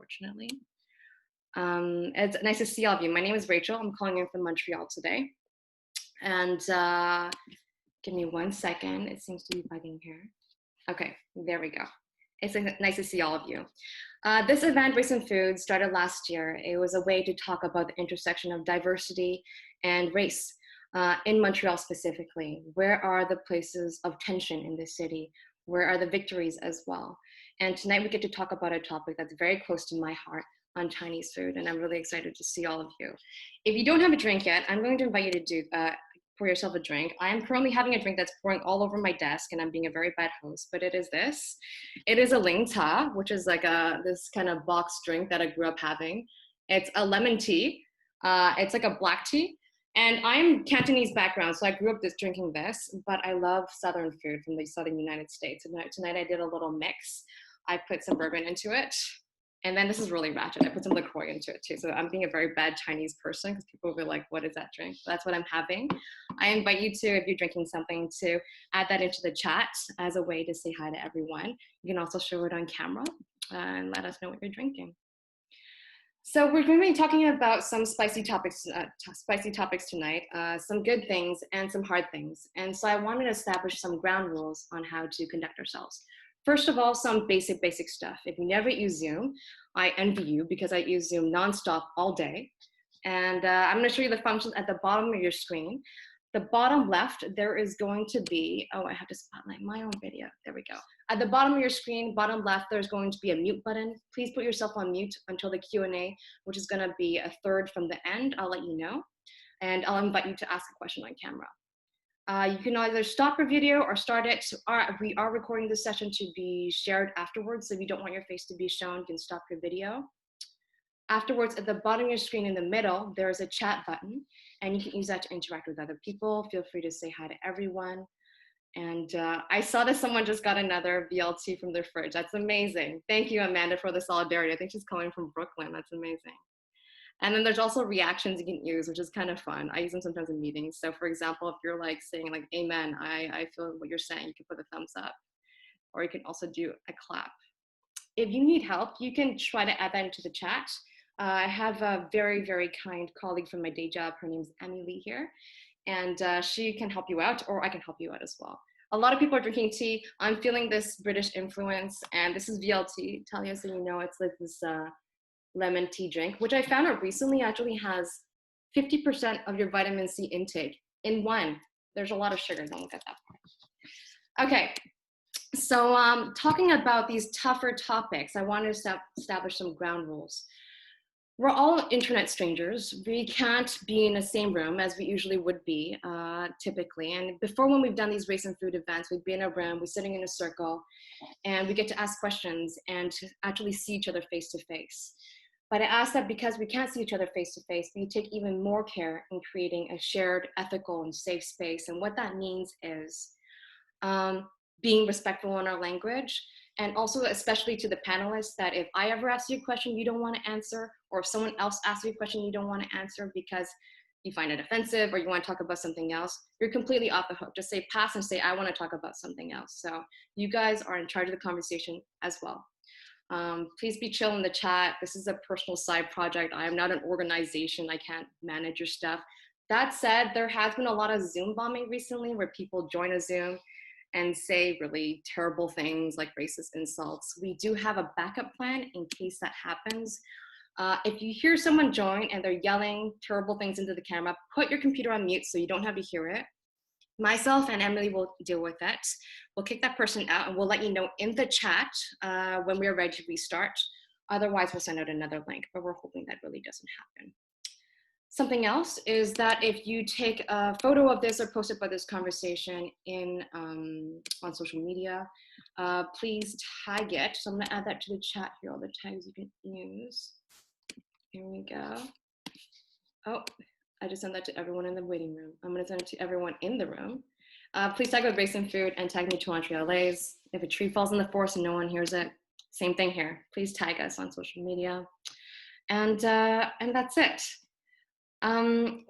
unfortunately. It's nice to see all of you. My name is Rachel. I'm calling in from Montreal today. And give me 1 second. It seems to be bugging here. Okay, there we go. It's nice to see all of you. This event, Race and Food, started last year. It was a way to talk about the intersection of diversity and race in Montreal specifically. Where are the places of tension in the city? Where are the victories as well? And tonight we get to talk about a topic that's very close to my heart on Chinese food, and I'm really excited to see all of you. If you don't have a drink yet, I'm going to invite you to pour yourself a drink. I am currently having a drink that's pouring all over my desk, and I'm being a very bad host, but it is this. It is a ling cha, which is like this kind of box drink that I grew up having. It's a lemon tea. It's like a black tea. And I'm Cantonese background, so I grew up drinking this, but I love Southern food from the Southern United States. And tonight I did a little mix. I put some bourbon into it. And then this is really ratchet. I put some LaCroix into it too. So I'm being a very bad Chinese person because people will be like, what is that drink? So that's what I'm having. I invite you to, if you're drinking something, to add that into the chat as a way to say hi to everyone. You can also show it on camera and let us know what you're drinking. So we're going to be talking about some spicy topics tonight, some good things and some hard things. And so I wanted to establish some ground rules on how to conduct ourselves. First of all, some basic stuff. If you never use Zoom, I envy you because I use Zoom nonstop all day. And I'm going to show you the functions at the bottom of your screen. The bottom left, there is going to be, oh, I have to spotlight my own video. There we go. At the bottom of your screen, bottom left, there's going to be a mute button. Please put yourself on mute until the Q&A, which is going to be a third from the end. I'll let you know. And I'll invite you to ask a question on camera. You can either stop your video or start it. We are recording this session to be shared afterwards. So if you don't want your face to be shown, you can stop your video. Afterwards, at the bottom of your screen in the middle, there is a chat button, and you can use that to interact with other people. Feel free to say hi to everyone. And I saw that someone just got another BLT from their fridge. That's amazing. Thank you, Amanda, for the solidarity. I think she's calling from Brooklyn. That's amazing. And then there's also reactions you can use, which is kind of fun. I use them sometimes in meetings. So for example, if you're like saying like, amen, I feel what you're saying, you can put a thumbs up, or you can also do a clap. If you need help, you can try to add that into the chat. I have a very, very kind colleague from my day job. Her name's Emily here, and she can help you out, or I can help you out as well. A lot of people are drinking tea. I'm feeling this British influence, and this is VLT. Talia, so you know, it's like this lemon tea drink, which I found out recently actually has 50% of your vitamin C intake in one. There's a lot of sugar, don't look at that part. Okay, so talking about these tougher topics, I wanted to establish some ground rules. We're all internet strangers. We can't be in the same room as we usually would be, typically. And before, when we've done these race and food events, we'd be in a room, we're sitting in a circle, and we get to ask questions and to actually see each other face to face. But I ask that because we can't see each other face to face, we take even more care in creating a shared, ethical, and safe space. And what that means is being respectful in our language, and also especially to the panelists, that if I ever ask you a question you don't want to answer, or if someone else asks you a question you don't want to answer because you find it offensive or you want to talk about something else, you're completely off the hook. Just say pass and say, I want to talk about something else. So you guys are in charge of the conversation as well. Please be chill in the chat. This is a personal side project. I am not an organization. I can't manage your stuff. That said, there has been a lot of Zoom bombing recently where people join a Zoom and say really terrible things like racist insults. We do have a backup plan in case that happens. If you hear someone join and they're yelling terrible things into the camera, put your computer on mute so you don't have to hear it. Myself and Emily will deal with that. We'll kick that person out and we'll let you know in the chat when we're ready to restart. Otherwise, we'll send out another link, but we're hoping that really doesn't happen. Something else is that if you take a photo of this or post about this conversation in on social media, please tag it. So I'm gonna add that to the chat here, all the tags you can use. Here we go. Oh, I just sent that to everyone in the waiting room. I'm gonna send it to everyone in the room. Please tag with Race and Food and tag me to Montrealese. If a tree falls in the forest and no one hears it, same thing here. Please tag us on social media. And that's it.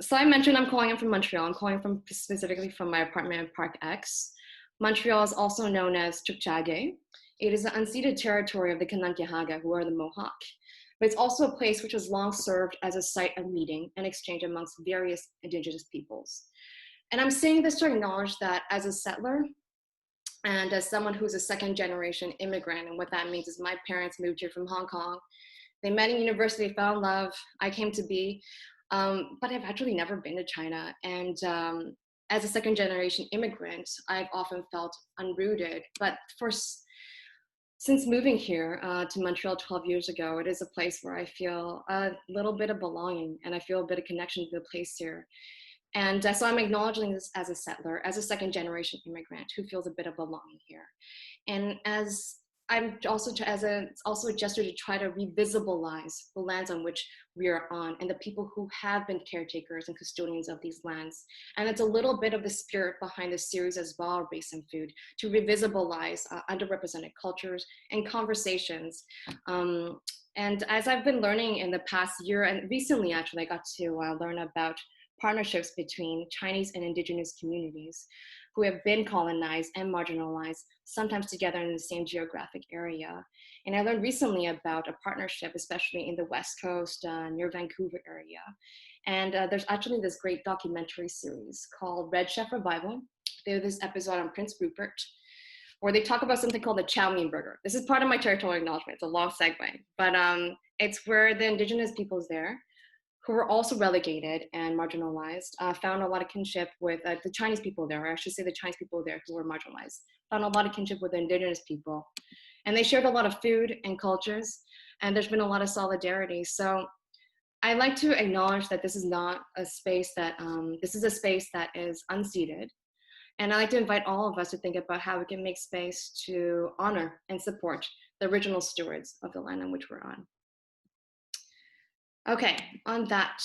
So I mentioned I'm calling in from Montreal. I'm calling from specifically from my apartment in Park X. Montreal is also known as Chukchage. It is the unceded territory of the Kanankehaga, who are the Mohawk. but it's also a place which has long served as a site of meeting and exchange amongst various indigenous peoples. And I'm saying this to acknowledge that as a settler and as someone who's a second generation immigrant, and what that means is my parents moved here from Hong Kong. They met in university, found love. I came to be, but I've actually never been to China. And as a second generation immigrant, I've often felt unrooted. But since moving here to Montreal 12 years ago, it is a place where I feel a little bit of belonging and I feel a bit of connection to the place here. And so I'm acknowledging this as a settler, as a second generation immigrant who feels a bit of belonging here. And as I'm also, it's also a gesture to try to revisibilize the lands on which we are on and the people who have been caretakers and custodians of these lands. And it's a little bit of the spirit behind this series as well, Race and Food, to revisibilize underrepresented cultures and conversations. And as I've been learning in the past year, and recently actually I got to learn about partnerships between Chinese and indigenous communities who have been colonized and marginalized, sometimes together in the same geographic area. And I learned recently about a partnership, especially in the West Coast near Vancouver area. And there's actually this great documentary series called Red Chef Revival. There's this episode on Prince Rupert where they talk about something called the chow mein burger. This is part of my territorial acknowledgement. It's a long segue, but it's where the indigenous peoples there who were also relegated and marginalized, found a lot of kinship with the Chinese people there, or I should say the Chinese people there who were marginalized, found a lot of kinship with the indigenous people. And they shared a lot of food and cultures, and there's been a lot of solidarity. So I like to acknowledge that this is not a space that, this is a space that is unceded. And I like to invite all of us to think about how we can make space to honor and support the original stewards of the land on which we're on. Okay, on that,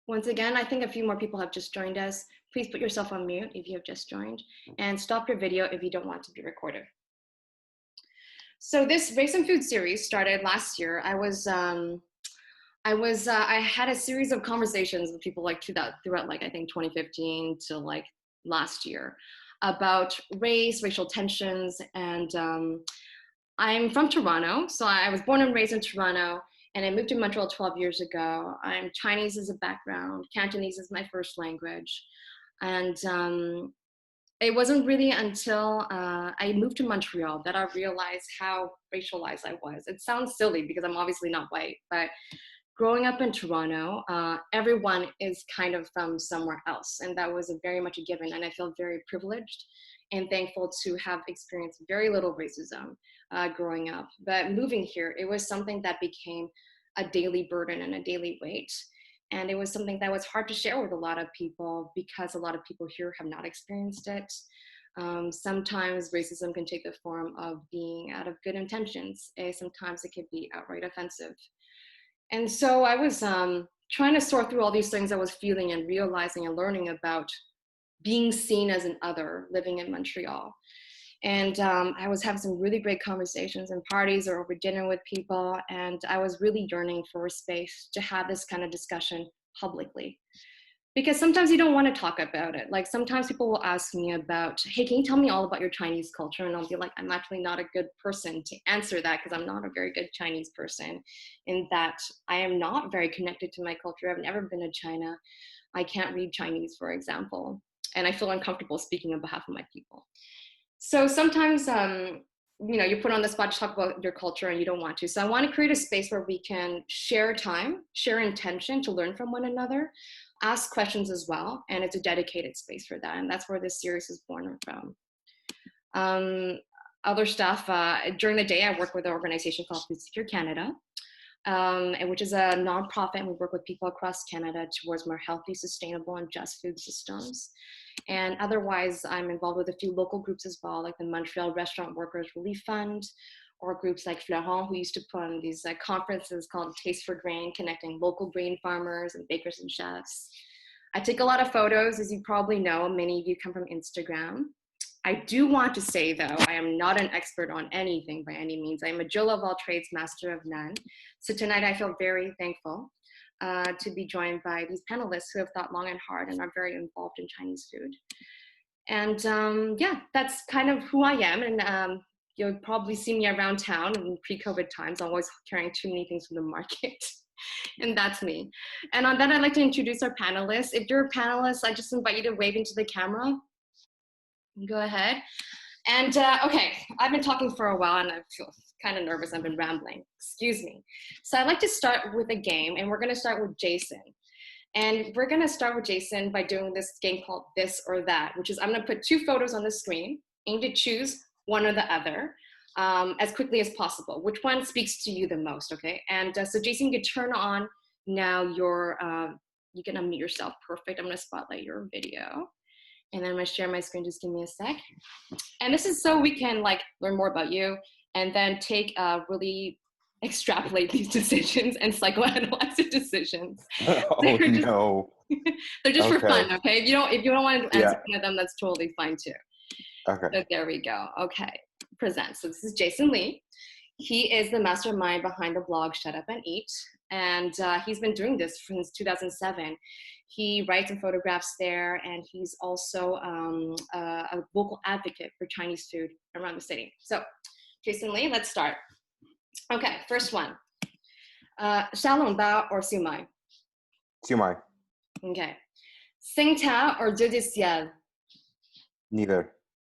once again, I think a few more people have just joined us. Please put yourself on mute if you have just joined, and stop your video if you don't want to be recorded. So this Race and Food series started last year. I had a series of conversations with people like throughout like I think 2015 to like last year about race, racial tensions, and I'm from Toronto, so I was born and raised in Toronto. And I moved to Montreal 12 years ago. I'm Chinese as a background. Cantonese is my first language. And it wasn't really until I moved to Montreal that I realized how racialized I was. It sounds silly because I'm obviously not white, but growing up in Toronto, everyone is kind of from somewhere else. And that was very much a given. And I feel very privileged and thankful to have experienced very little racism growing up. But moving here, it was something that became a daily burden and a daily weight. And it was something that was hard to share with a lot of people because a lot of people here have not experienced it. Sometimes racism can take the form of being out of good intentions. Sometimes it can be outright offensive. And so I was trying to sort through all these things I was feeling and realizing and learning about being seen as an other living in Montreal. And I was having some really great conversations and parties or over dinner with people. And I was really yearning for a space to have this kind of discussion publicly. Because sometimes you don't want to talk about it. Like sometimes people will ask me about, hey, can you tell me all about your Chinese culture? And I'll be like, I'm actually not a good person to answer that because I'm not a very good Chinese person in that I am not very connected to my culture. I've never been to China. I can't read Chinese, for example. And I feel uncomfortable speaking on behalf of my people. So sometimes, you're put on the spot to talk about your culture and you don't want to. So I want to create a space where we can share time, share intention to learn from one another, ask questions as well. And it's a dedicated space for that. And that's where this series is born from. Other stuff, during the day, I work with an organization called Food Secure Canada, which is a nonprofit, and we work with people across Canada towards more healthy, sustainable, and just food systems. And otherwise, I'm involved with a few local groups as well, like the Montreal Restaurant Workers Relief Fund, or groups like Florent, who used to put on these conferences called Taste for Grain, connecting local grain farmers and bakers and chefs. I take a lot of photos, as you probably know. Many of you come from Instagram. I do want to say, though, I am not an expert on anything by any means. I am a Jill of all trades, master of none. So tonight I feel very thankful to be joined by these panelists who have thought long and hard and are very involved in Chinese food. And yeah, that's kind of who I am. And you'll probably see me around town in pre-COVID times. I'm always carrying too many things from the market. And that's me. And on that, I'd like to introduce our panelists. If you're a panelist, I just invite you to wave into the camera. Go ahead. And okay, I've been talking for a while and I feel kind of nervous. I've been rambling. Excuse me. So I'd like to start with a game, and we're going to start with Jason. And we're going to start with Jason by doing this game called This or That, which is I'm going to put 2 photos on the screen. You need to choose one or the other as quickly as possible. Which one speaks to you the most, okay? And so Jason, you can turn on now your, you can unmute yourself. Perfect. I'm going to spotlight your video. And then I'm going to share my screen. Just give me a sec. And this is so we can like learn more about you and then take really extrapolate these decisions and psychoanalyze the decisions. Oh just, no. They're just for fun, okay? If you don't want to answer one of them, that's totally fine too. Okay. So there we go. Okay. Present. So this is Jason Lee. He is the mastermind behind the blog Shut Up and Eat. And he's been doing this since 2007. He writes and photographs there, and he's also a vocal advocate for Chinese food around the city. So Jason Lee, let's start. Okay, first one. Xiaolongbao or siumai? Siumai. Okay. Tsingtao or Zhujixian? Neither.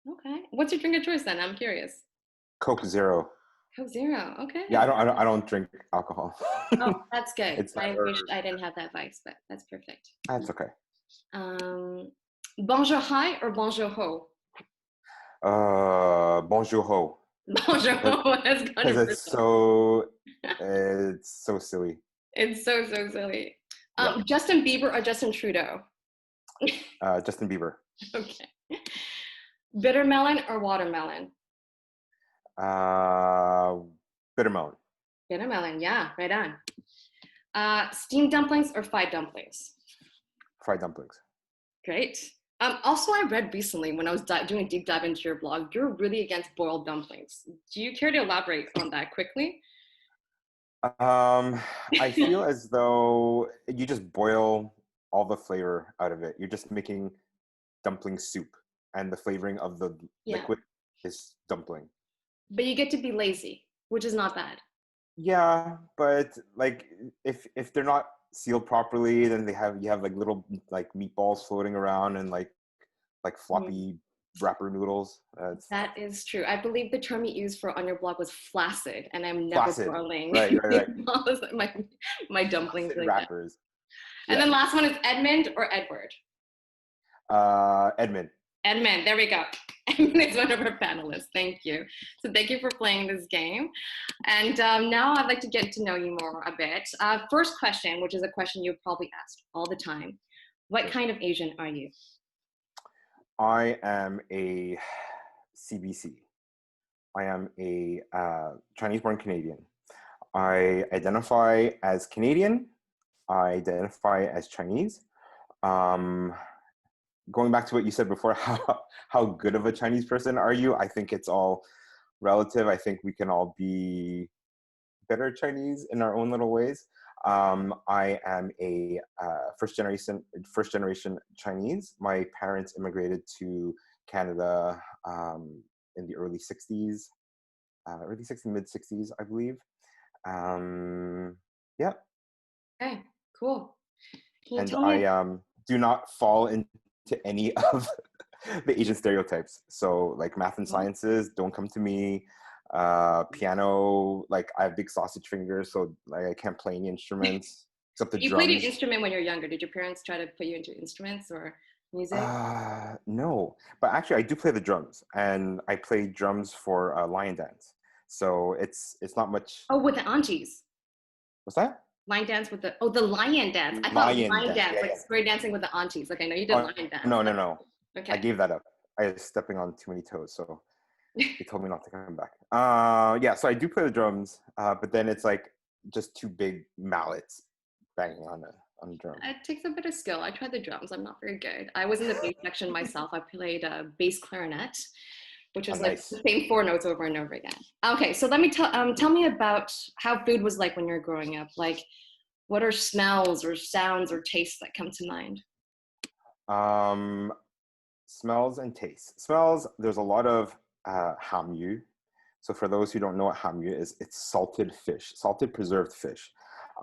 Okay. What's your drink of choice then? I'm curious. Coke Zero. Coke Zero. Okay. Yeah, I don't drink alcohol. Oh, that's good. I wish I didn't have that vice, but that's perfect. That's okay. Bonjour hi or bonjour ho? Bonjour ho. Bonjour ho. That's kind of it's so silly. It's so silly. Yeah. Justin Bieber or Justin Trudeau? Justin Bieber. Okay. Bitter melon or watermelon? Bitter melon. Bitter melon, yeah, right on. Steamed dumplings or fried dumplings? Fried dumplings. Great. Also, I read recently when I was doing a deep dive into your blog, you're really against boiled dumplings. Do you care to elaborate on that quickly? I feel as though you just boil all the flavor out of it. You're just making dumpling soup, and the flavoring of the liquid is dumpling. But you get to be lazy, which is not bad. Yeah, but like if they're not sealed properly, then you have like little like meatballs floating around and like floppy wrapper noodles. That is true. I believe the term you used for on your blog was flaccid, and I'm never boiling right. my dumplings like wrappers. That. And then last one is Edmund or Edward? Edmund. Edmund, there we go. Edmund is one of our panelists. Thank you. So thank you for playing this game. And now I'd like to get to know you more a bit. First question, which is a question you've probably asked all the time. What kind of Asian are you? I am a CBC. I am a Chinese-born Canadian. I identify as Canadian. I identify as Chinese. Going back to what you said before, how good of a Chinese person are you? I think it's all relative. I think we can all be better Chinese in our own little ways. I am a first generation Chinese. My parents immigrated to Canada in the early 60s, mid 60s, I believe. Yeah. Okay, cool. And I do not fall into any of the Asian stereotypes. So like math and sciences, don't come to me. Piano, like I have big sausage fingers, so like I can't play any instruments except the drums. You played an instrument when you were younger. Did your parents try to put you into instruments or music? No, but actually I do play the drums, and I play drums for lion dance. So it's not much. Oh, with the aunties. What's that? Lion dance with the lion dance. I thought lion dance, like square dancing with the aunties. Like I know you did lion dance. No. Okay. I gave that up. I was stepping on too many toes, so they told me not to come back. Yeah, so I do play the drums, but then it's like just two big mallets banging on the drum. It takes a bit of skill. I tried the drums. I'm not very good. I was in the bass section myself. I played bass clarinet, which was like the same 4 notes over and over again. Okay, so let me tell me about how food was like when you were growing up. Like, what are smells or sounds or tastes that come to mind? Smells and tastes. Smells, there's a lot of hamyu, So for those who don't know what hamyu is, it's salted fish, salted preserved fish.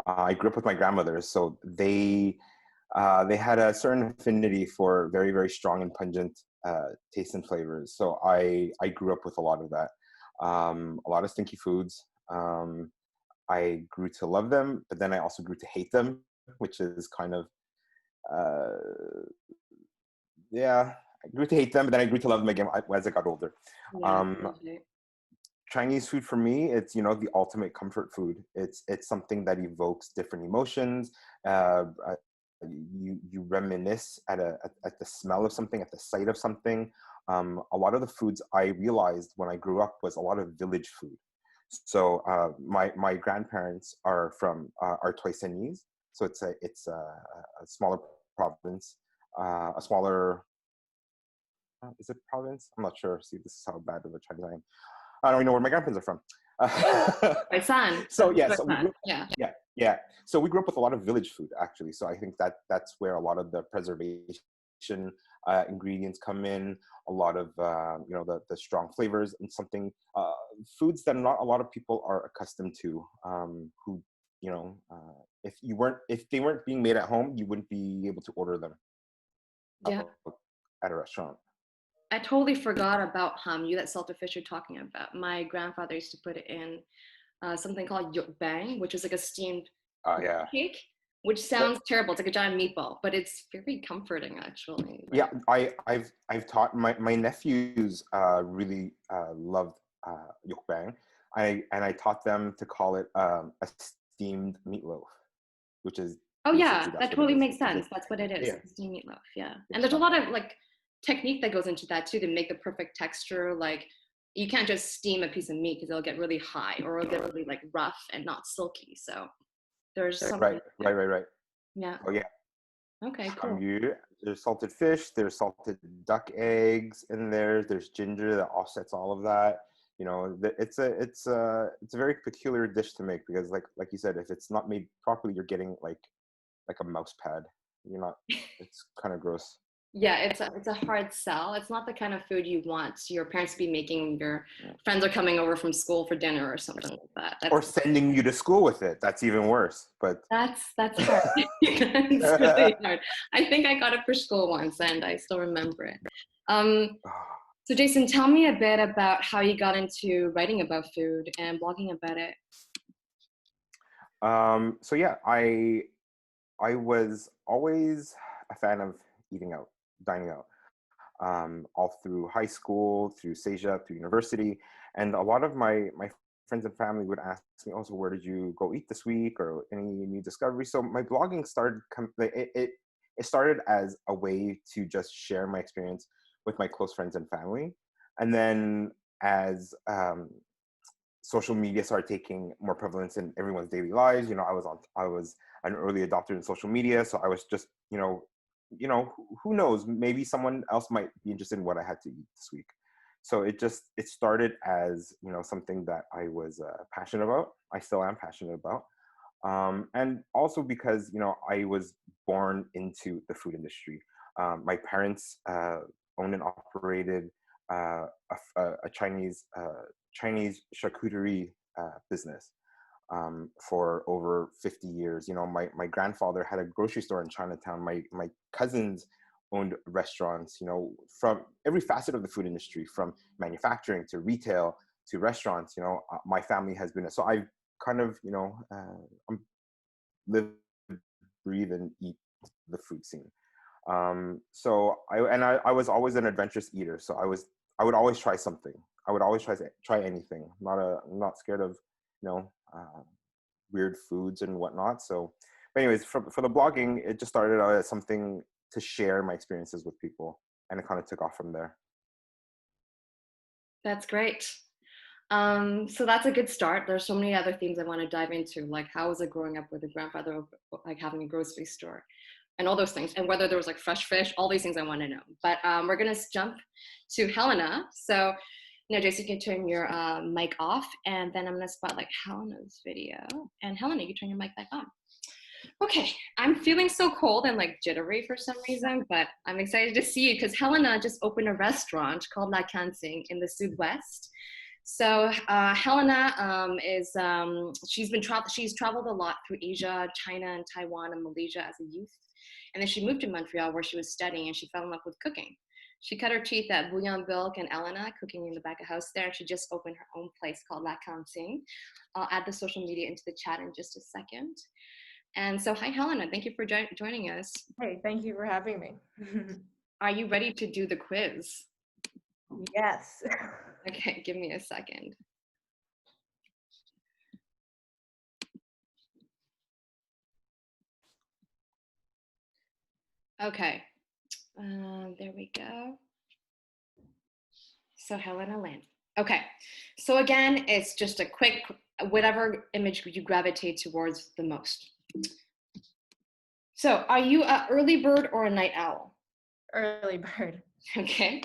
I grew up with my grandmothers, so they had a certain affinity for very, very strong and pungent tastes and flavors. So I grew up with a lot of that, a lot of stinky foods. I grew to love them, but then I also grew to hate them, which is kind of, uh, yeah, I grew to hate them, but then I grew to love them again as I got older. Yeah. Um, Chinese food for me, it's, you know, the ultimate comfort food. It's something that evokes different emotions. You reminisce at the smell of something, at the sight of something. A lot of the foods I realized when I grew up was a lot of village food. So my grandparents are from are Toisanese, so it's a smaller province, a smaller is it province? I'm not sure. See, this is how bad of a Chinese I am. I don't even know where my grandparents are from. My son. So yeah, My so we son. grew up, Yeah. yeah. So we grew up with a lot of village food actually. So I think that's where a lot of the preservation ingredients come in. A lot of you know, the strong flavors and something foods that not a lot of people are accustomed to. Who, you know, if they weren't being made at home, you wouldn't be able to order them Yeah. at a restaurant. I totally forgot about hamyu, that salted fish you're talking about. My grandfather used to put it in something called bang, which is like a steamed Yeah. cake, which sounds terrible. It's like a giant meatball, but it's very comforting actually. Yeah, Like, I've taught my nephews really loved yukbang. I taught them to call it a steamed meatloaf, which is oh basically yeah, that's that what it totally is. makes sense. That's what it is. Yeah, It's a steamed meatloaf. Yeah, and it's there's a fun. lot of like technique that goes into that too to make the perfect texture. Like you can't just steam a piece of meat because it'll get really high or it'll get really like rough and not silky. So there's something there. Right. Yeah. Oh yeah, Okay. Cool. there's salted fish, there's salted duck eggs in there. There's ginger that offsets all of that. You know, it's a very peculiar dish to make because like you said, if it's not made properly, you're getting like a mouse pad. You're not. It's kind of gross. Yeah, it's a hard sell. It's not the kind of food you want your parents to be making when your friends are coming over from school for dinner or something like that. Or sending you to school with it. That's even worse. But That's hard. It's really hard. I think I got it for school once, and I still remember it. Um, so Jason, tell me a bit about how you got into writing about food and blogging about it. so yeah, I was always a fan of eating out, dining out, all through high school, through Seja, through university, and a lot of my friends and family would ask me, "Oh, so where did you go eat this week, or any new discoveries?" So my blogging started. It started as a way to just share my experience with my close friends and family, and then as social media started taking more prevalence in everyone's daily lives. You know, I was an early adopter in social media, so I was just, who knows, maybe someone else might be interested in what I had to eat this week. So it started as, you know, something that I was passionate about. I still am passionate about, and also because, you know, I was born into the food industry. My parents owned and operated a Chinese charcuterie business for over 50 years. You know, my grandfather had a grocery store in Chinatown. My cousins owned restaurants, you know, from every facet of the food industry, from manufacturing to retail to restaurants. You know, my family has been, so I've kind of, you know, live, breathe, and eat the food scene. So I was always an adventurous eater. So I would always try something. I would always try anything. I'm not scared of, you know, weird foods and whatnot. So, but anyways, for the blogging, it just started out as something to share my experiences with people, and it kind of took off from there. That's great. So that's a good start. There's so many other themes I want to dive into, like how was it growing up with a grandfather, like having a grocery store, and all those things, and whether there was like fresh fish, all these things I want to know. But we're gonna jump to Helena. So, you know, Jason, you can turn your mic off, and then I'm gonna spotlight Helena's video. And Helena, you turn your mic back on. Okay, I'm feeling so cold and like jittery for some reason, but I'm excited to see you because Helena just opened a restaurant called La Cansing in the Southwest. So Helena she's traveled a lot through Asia, China, and Taiwan and Malaysia as a youth, and then she moved to Montreal where she was studying, and she fell in love with cooking. She cut her teeth at Bouillonbilk and Elena, cooking in the back of house there, and she just opened her own place called La Cantine. I'll add the social media into the chat in just a second. And so, hi Helena, thank you for joining us. Hey, thank you for having me. Are you ready to do the quiz? Yes. Okay, give me a second. Okay, there we go. So Helena Land. Okay, so again, it's just a quick, whatever image you gravitate towards the most. So are you an early bird or a night owl? Early bird. Okay.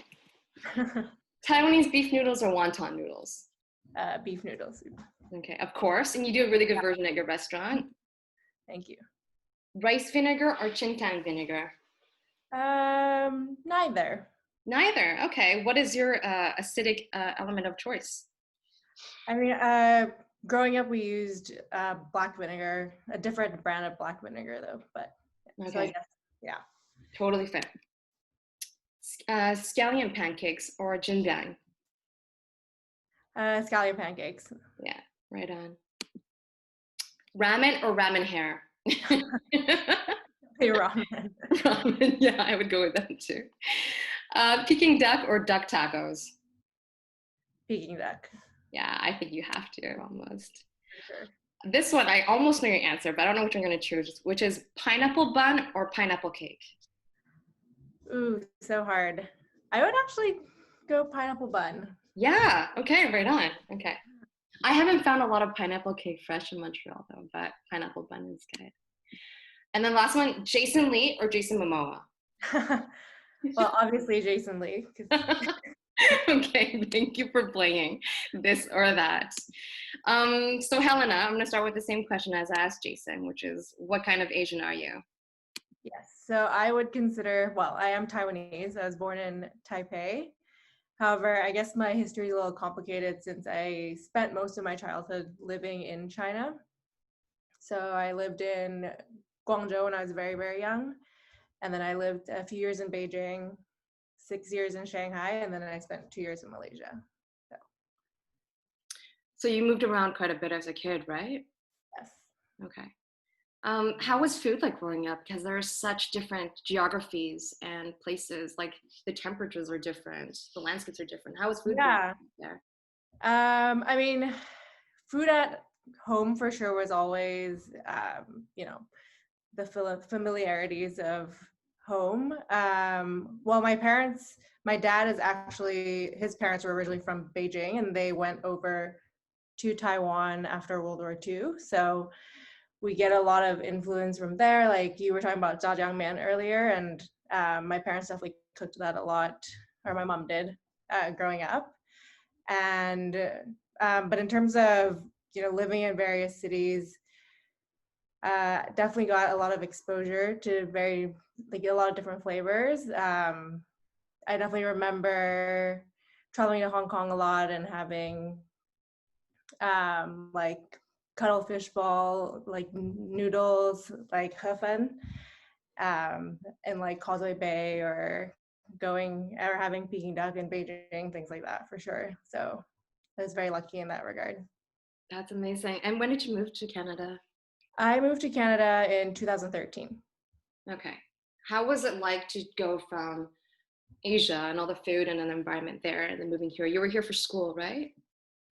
Taiwanese beef noodles or wonton noodles? Beef noodle soup. Okay, of course. And you do a really good version at your restaurant. Thank you. Rice vinegar or chintang vinegar? Neither. Neither. Okay. What is your acidic element of choice? I mean, growing up, we used black vinegar, a different brand of black vinegar, though. But Okay. so I guess, yeah. Totally fair. Scallion pancakes or jinbang? Scallion pancakes. Yeah, right on. Ramen or ramen hair? Hey, ramen. Ramen, yeah, I would go with that too. Peking duck or duck tacos? Peking duck. Yeah, I think you have to almost. For sure. This one, I almost know your answer, but I don't know which I'm going to choose, which is pineapple bun or pineapple cake? Ooh, so hard. I would actually go pineapple bun. Yeah, okay, right on. Okay. I haven't found a lot of pineapple cake fresh in Montreal though, but pineapple bun is good. And then last one, Jason Lee or Jason Momoa? Well, obviously Jason Lee. Okay, thank you for playing this or that. So Helena, I'm gonna start with the same question as I asked Jason, which is, what kind of Asian are you? Yes, so I would consider, well, I am Taiwanese. I was born in Taipei. However, I guess my history is a little complicated since I spent most of my childhood living in China. So I lived in Guangzhou when I was very, very young. And then I lived a few years in Beijing, 6 years in Shanghai, and then I spent 2 years in Malaysia. So you moved around quite a bit as a kid, right? Yes. Okay. How was food like growing up? Because there are such different geographies and places, like the temperatures are different, the landscapes are different. How was food there? I mean, food at home for sure was always, the familiarities of home. Well, my dad is actually, his parents were originally from Beijing and they went over to Taiwan after World War II. So we get a lot of influence from there. Like you were talking about jjajangmyeon earlier, and my parents definitely cooked that a lot, or my mom did, growing up. And but in terms of living in various cities, definitely got a lot of exposure to a lot of different flavors. I definitely remember traveling to Hong Kong a lot and having like cuttlefish ball, like noodles, like hufen, in like Causeway Bay, or having Peking duck in Beijing, things like that for sure. So I was very lucky in that regard. That's amazing. And when did you move to Canada? I moved to Canada in 2013. Okay. How was it like to go from Asia and all the food and an environment there and then moving here? You were here for school, right?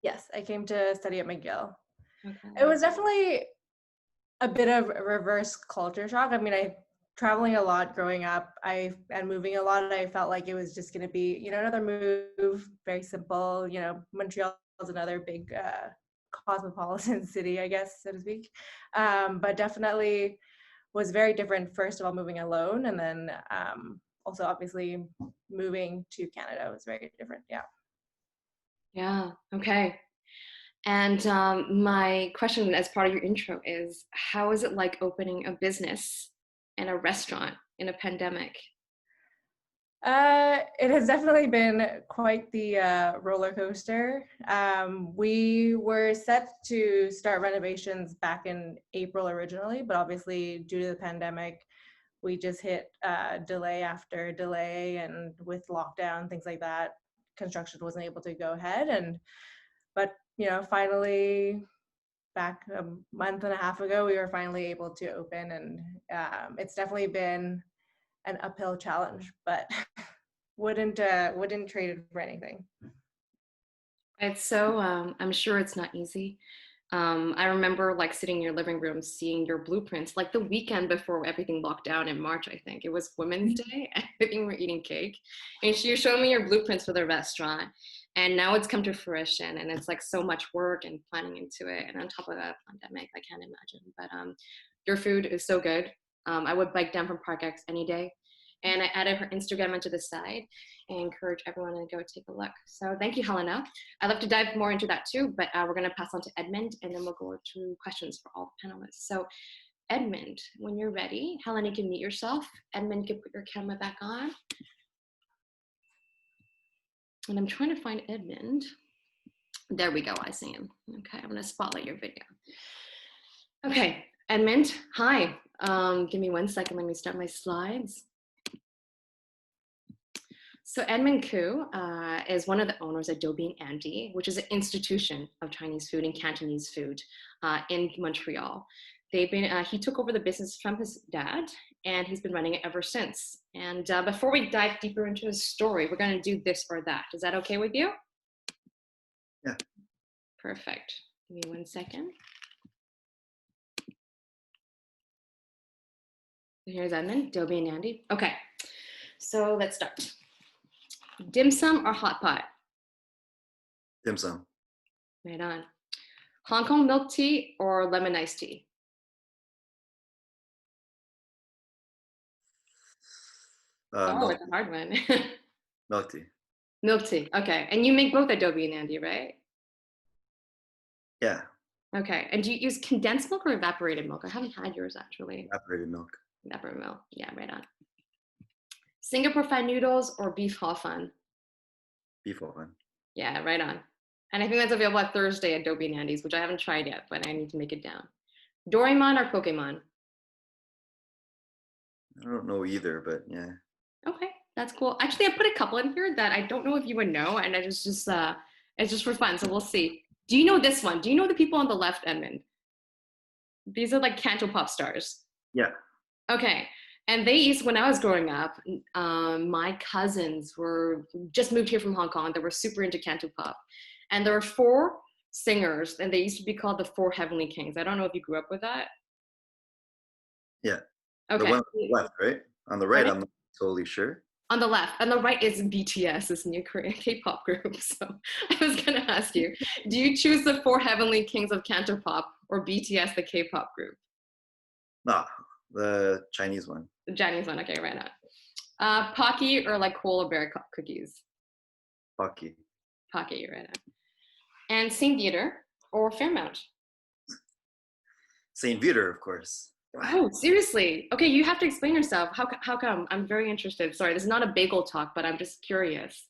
Yes, I came to study at McGill. Okay. It was definitely a bit of a reverse culture shock. I mean, traveling a lot growing up, and moving a lot, I felt like it was just going to be, another move, very simple. Montreal is another big cosmopolitan city, I guess, so to speak. But definitely was very different, first of all, moving alone, and then also obviously moving to Canada was very different. Yeah. Yeah, okay. And my question as part of your intro is, how is it like opening a business and a restaurant in a pandemic? It has definitely been quite the roller coaster. We were set to start renovations back in April originally, but obviously due to the pandemic, we just hit delay after delay, and with lockdown, things like that, construction wasn't able to go ahead. But finally, back a month and a half ago, we were finally able to open, and it's definitely been an uphill challenge, but wouldn't trade it for anything. It's so, I'm sure it's not easy. I remember like sitting in your living room, seeing your blueprints, like the weekend before everything locked down in March, I think. It was Women's Day, and I think we were eating cake. And you showed me your blueprints for the restaurant. And now it's come to fruition, and it's like so much work and planning into it. And on top of that pandemic, I can't imagine. But your food is so good. I would bike down from Park X any day. And I added her Instagram into the side and encourage everyone to go take a look. So thank you, Helena. I'd love to dive more into that too, but we're going to pass on to Edmund, and then we'll go to questions for all the panelists. So Edmund, when you're ready, Helena, you can mute yourself. Edmund, you can put your camera back on. And I'm trying to find Edmund. There we go, I see him. Okay, I'm going to spotlight your video. Okay, Edmund, hi. Give me 1 second, let me start my slides. So Edmund Koo is one of the owners of Adobe and Andy, which is an institution of Chinese food and Cantonese food in Montreal. He took over the business from his dad, and he's been running it ever since. And before we dive deeper into his story, we're going to do this or that. Is that okay with you? Yeah. Perfect. Give me 1 second. Here's Edmund, Adobe and Andy. Okay, so let's start. Dim sum or hot pot? Dim sum. Right on. Hong Kong milk tea or lemon iced tea? Milk, It's a hard one. milk tea. Milk tea, okay. And you make both Adobe and Andy, right? Yeah, Okay, and do you use condensed milk or evaporated milk? I haven't had yours actually. evaporated milk. Evaporated milk, yeah, right on. Singapore fried noodles or beef hor fun? Beef oven. Yeah, right on. And I think that's available at Thursday at Adobe and Andy's, which I haven't tried yet, but I need to make it down. Doraemon or Pokemon? I don't know either, but yeah. Okay, that's cool. Actually, I put a couple in here that I don't know if you would know, and it's just for fun, so we'll see. Do you know this one? Do you know the people on the left, Edmund? These are like Canto Pop stars. Yeah. Okay, and they used, when I was growing up, my cousins were just moved here from Hong Kong. They were super into Canto Pop, and there were 4 singers, and they used to be called the 4 Heavenly Kings. I don't know if you grew up with that. Yeah. Okay. The one on the left, right? On the right, Pardon? I'm not totally sure. On the left, on the right is BTS, this new Korean K-pop group. So I was gonna ask you, do you choose the 4 Heavenly Kings of Cantopop or BTS, the K-pop group? Nah, the Chinese one. The Chinese one, okay, right on. Pocky or like koala bear cookies? Pocky. Pocky, right on. And St. Theater or Fairmount? St. Vitor, of course. Oh, seriously? Okay, you have to explain yourself. How come? I'm very interested. Sorry, this is not a bagel talk, but I'm just curious.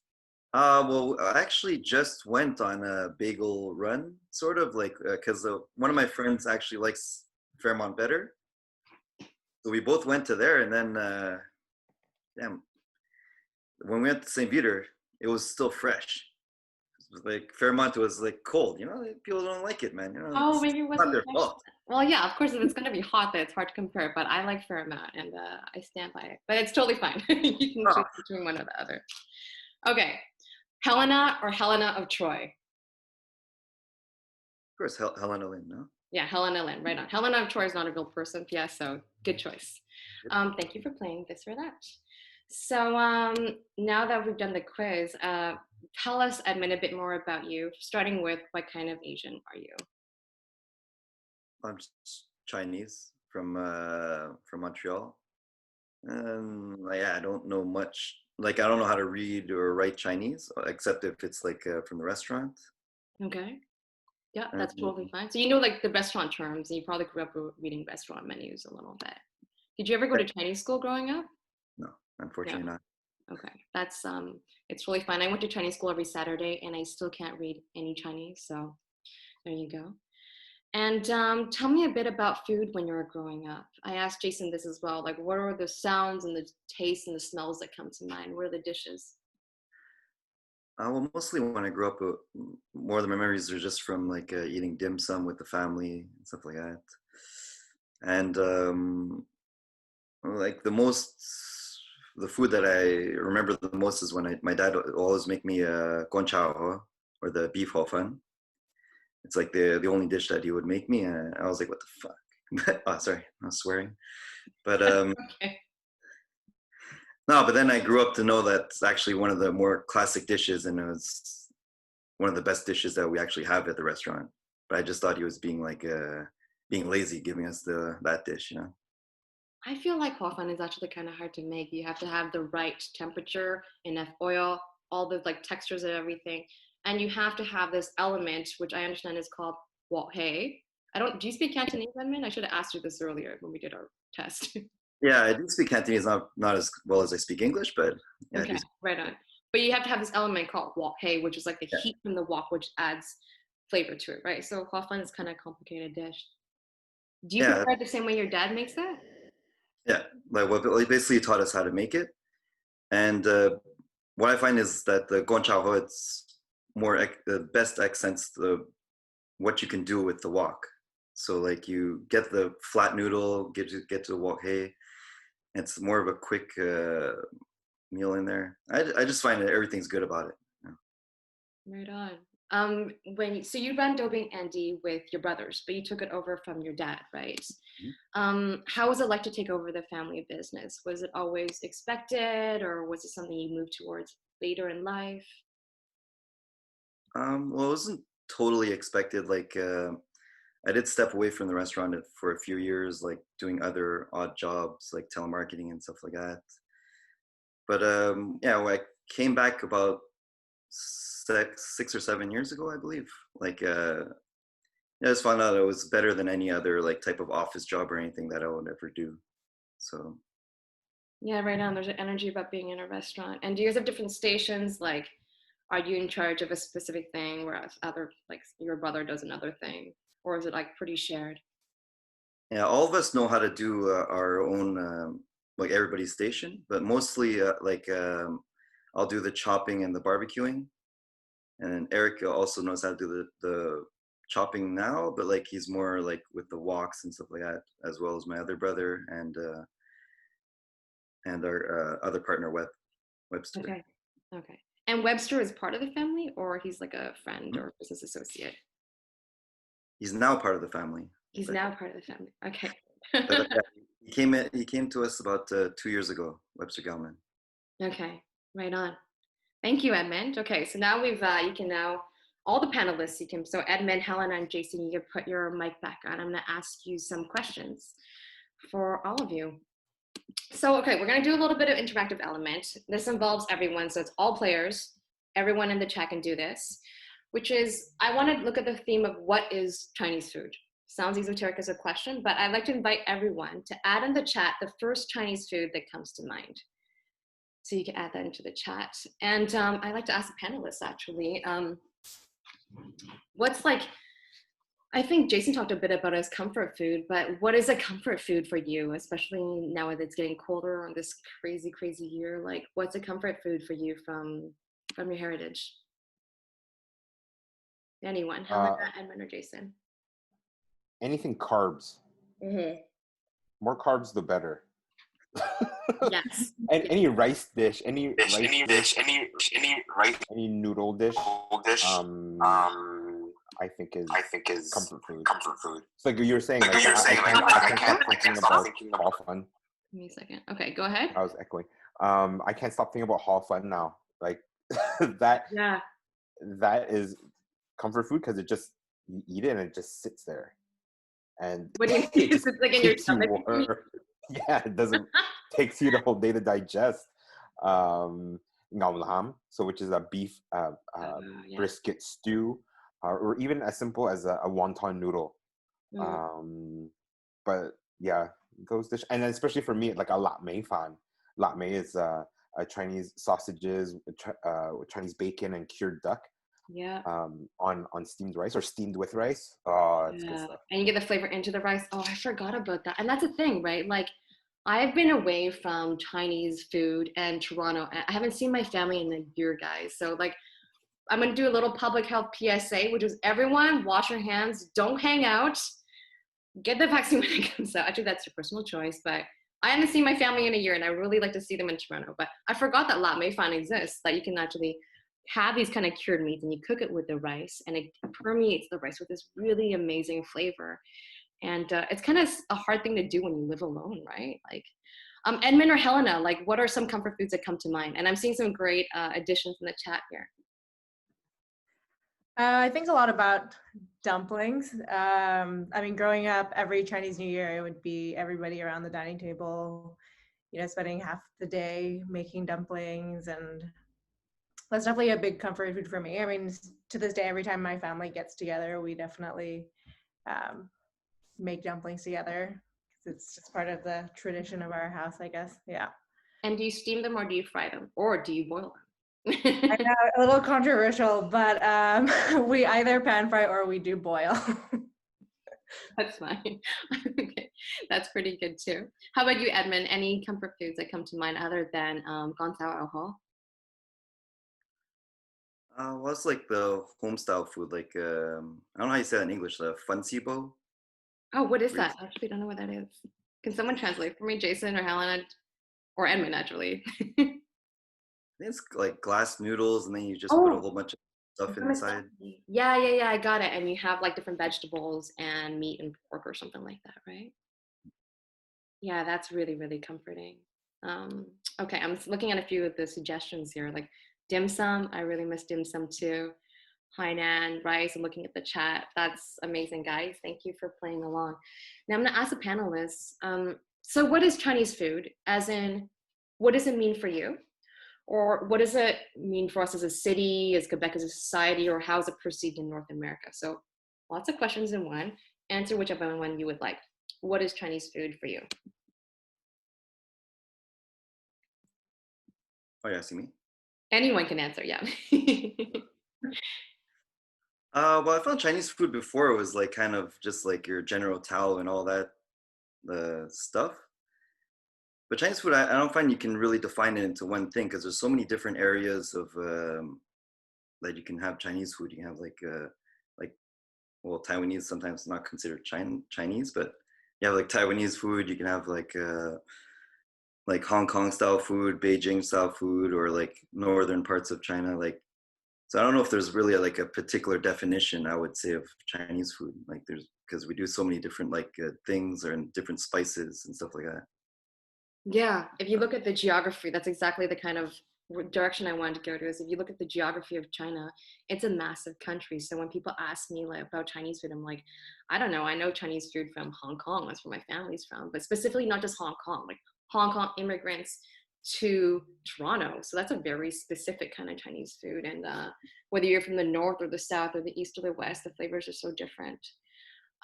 Well, I actually just went on a bagel run, sort of like, because one of my friends actually likes Fairmont better. So we both went to there, and then, damn, when we went to St. Vitor, it was still fresh. It was like Fairmont was like cold, people don't like it, man. Oh, maybe it it's wasn't not their fresh. fault. Well, yeah, of course, if it's going to be hot, then it's hard to compare, but I like Fairmount, and I stand by it. But it's totally fine. You can choose between one or the other. Okay, Helena or Helena of Troy? Of course, Helena Lynn, no? Yeah, Helena Lynn, right on. Helena of Troy is not a real person, yeah, so good choice. Thank you for playing this or that. So now that we've done the quiz, tell us, Edmund, a bit more about you, starting with what kind of Asian are you? I'm Chinese from Montreal, and yeah, I don't know much. Like, I don't know how to read or write Chinese, except if it's like from the restaurant. Okay. Yeah, that's totally fine. So you know like the restaurant terms, and you probably grew up reading restaurant menus a little bit. Did you ever go to Chinese school growing up? No, unfortunately not. Okay, that's it's really fun. I went to Chinese school every Saturday, and I still can't read any Chinese. So there you go. And tell me a bit about food when you were growing up. I asked Jason this as well. Like, what are the sounds and the tastes and the smells that come to mind? What are the dishes? Well, mostly when I grew up, more of the memories are just from like eating dim sum with the family and stuff like that. And like the food that I remember the most is when my dad would always make me con chao, or the beef hor fun. It's like the only dish that he would make me, and I was like, what the fuck? Oh, sorry, I was swearing. But Okay. no, but then I grew up to know that it's actually one of the more classic dishes, and it was one of the best dishes that we actually have at the restaurant. But I just thought he was being like being lazy, giving us that dish, you know. I feel like hor fun is actually kind of hard to make. You have to have the right temperature, enough oil, all the like textures and everything, and you have to have this element, which I understand is called wok hei. I don't. Do you speak Cantonese, Edmund? I should have asked you this earlier when we did our test. Yeah, I do speak Cantonese, not as well as I speak English, but yeah, I do. Okay, right on. But you have to have this element called wok hei, which is like the Yeah, heat from the wok, which adds flavor to it, right? So hor fun is kind of a complicated dish. Do you yeah, prepare it the same way your dad makes it? yeah. Like what basically taught us how to make it, and what I find is that the gonchao it's more the best accents what you can do with the wok. So like you get the flat noodle, get to the wok hey. It's more of a quick meal in there. I just find that everything's good about it. You know? Right on. So you ran Dobing Andy with your brothers, but you took it over from your dad, right? How was it like to take over the family business? Was it always expected, or was it something you moved towards later in life? Well, it wasn't totally expected. Like I did step away from the restaurant for a few years, like doing other odd jobs like telemarketing and stuff like that. But yeah, when I came back about 6 or 7 years ago, I believe. Like I just found out it was better than any other like type of office job or anything that I would ever do. So Yeah, right on. There's an energy about being in a restaurant. And do you guys have different stations? Like, are you in charge of a specific thing, whereas other, like your brother does another thing? Or is it like pretty shared? yeah, all of us know how to do our own like everybody's station, but mostly I'll do the chopping and the barbecuing, and then Eric also knows how to do the chopping now, but like he's more like with the walks and stuff like that, as well as my other brother and our other partner Webster. Okay. Okay. And Webster is part of the family, or he's like a friend or business associate? He's now part of the family. He's But, now part of the family. Okay. yeah, he came to us about 2 years ago, Webster Gelman. Okay. Right on. Thank you, Edmund. Okay, so now you can now, all the panelists, so Edmund, Helena, and Jason, you can put your mic back on. I'm gonna ask you some questions for all of you. So, okay, we're gonna do a little bit of interactive element. This involves everyone, so it's all players. Everyone in the chat can do this, which is, I wanna look at the theme of what is Chinese food? Sounds esoteric as a question, but I'd like to invite everyone to add in the chat the first Chinese food that comes to mind. So you can add that into the chat. And I'd like to ask the panelists actually, what's like, I think Jason talked a bit about his comfort food, but what is a comfort food for you, especially now that it's getting colder on this crazy, crazy year? Like, what's a comfort food for you from your heritage? Anyone, Helena, Edmund, or Jason? Anything carbs. Mm-hmm. More carbs, the better. Yes. And any rice dish, any noodle dish, I think is comfort food. It's like you were saying, like I can't stop thinking about hall fun. Give me a second. Okay, go ahead. I was echoing. I can't stop thinking about hall fun now. Like that. Yeah. That is comfort food because it just you eat it and it just sits there, and What do you mean? It's like in your stomach. Yeah, it doesn't takes you the whole day to digest. Ngao lam, so which is a beef brisket stew, or even as simple as a wonton noodle. But yeah, those dishes, and then especially for me, like a lat mei fan. Lat mei is a Chinese sausages, Chinese bacon, and cured duck Yeah. on steamed rice or steamed with rice. Oh, that's good Yeah. stuff. And you get the flavor into the rice. Oh, I forgot about that. And that's the thing, right? Like, I've been away from Chinese food and Toronto. I haven't seen my family in a year, guys. So, like, I'm going to do a little public health PSA, which is everyone wash your hands, don't hang out, get the vaccine when it comes out. Actually, that's your personal choice, but I haven't seen my family in a year and I really like to see them in Toronto. But I forgot that Lat Mei Fan exists, that you can actually have these kind of cured meats and you cook it with the rice and it permeates the rice with this really amazing flavor. And it's kind of a hard thing to do when you live alone, right? Like, Edmund or Helena, like, what are some comfort foods that come to mind? And I'm seeing some great additions in the chat here. I think a lot about dumplings. I mean, growing up, every Chinese New Year, it would be everybody around the dining table, spending half the day making dumplings. And that's definitely a big comfort food for me. I mean, to this day, every time my family gets together, we definitely make dumplings together. It's just part of the tradition of our house, I guess. Yeah. And do you steam them or do you fry them or do you boil them? I know, a little controversial, but we either pan fry or we do boil. That's fine. Okay, that's pretty good too. How about you, Edmund? Any comfort foods that come to mind other than gongtao alcohol? Well, it's like the home style food, like I don't know how you say it in English, the fansibo. Oh, what is Where you- that? I actually don't know what that is. Can someone translate for me, Jason or Helena or Edmund, actually? I think it's like glass noodles, and then you just put a Oh, whole bunch of stuff inside. yeah, I got it. And you have like different vegetables and meat and pork or something like that, right? Yeah, that's really, really comforting. Okay, I'm looking at a few of the suggestions here, like dim sum. I really miss dim sum too. Hainan, rice. I'm looking at the chat. That's amazing, guys. Thank you for playing along. Now I'm gonna ask the panelists. So what is Chinese food? As in, what does it mean for you? Or what does it mean for us as a city, as Quebec as a society, or how is it perceived in North America? So lots of questions in one. Answer whichever one you would like. What is Chinese food for you? Oh, yeah, see me. Anyone can answer, yeah. Well, I found Chinese food before it was like kind of just like your General Tao and all that the stuff. But Chinese food, I don't find you can really define it into one thing because there's so many different areas of that you can have Chinese food. You can have like well, Taiwanese sometimes not considered Chinese, but you have like Taiwanese food. You can have like Hong Kong style food, Beijing style food, or like northern parts of China. Like, so I don't know if there's really like a particular definition I would say of Chinese food. Like there's because we do so many different like things or different spices and stuff like that. Yeah, if you look at the geography, that's exactly the kind of direction I wanted to go to. Is if you look at the geography of China, it's a massive country. So when people ask me like about Chinese food, I'm like, I don't know. I know Chinese food from Hong Kong. That's where my family's from, but specifically not just Hong Kong, like Hong Kong immigrants to Toronto. So that's a very specific kind of Chinese food. And whether you're from the north or the south or the east or the west, the flavors are so different.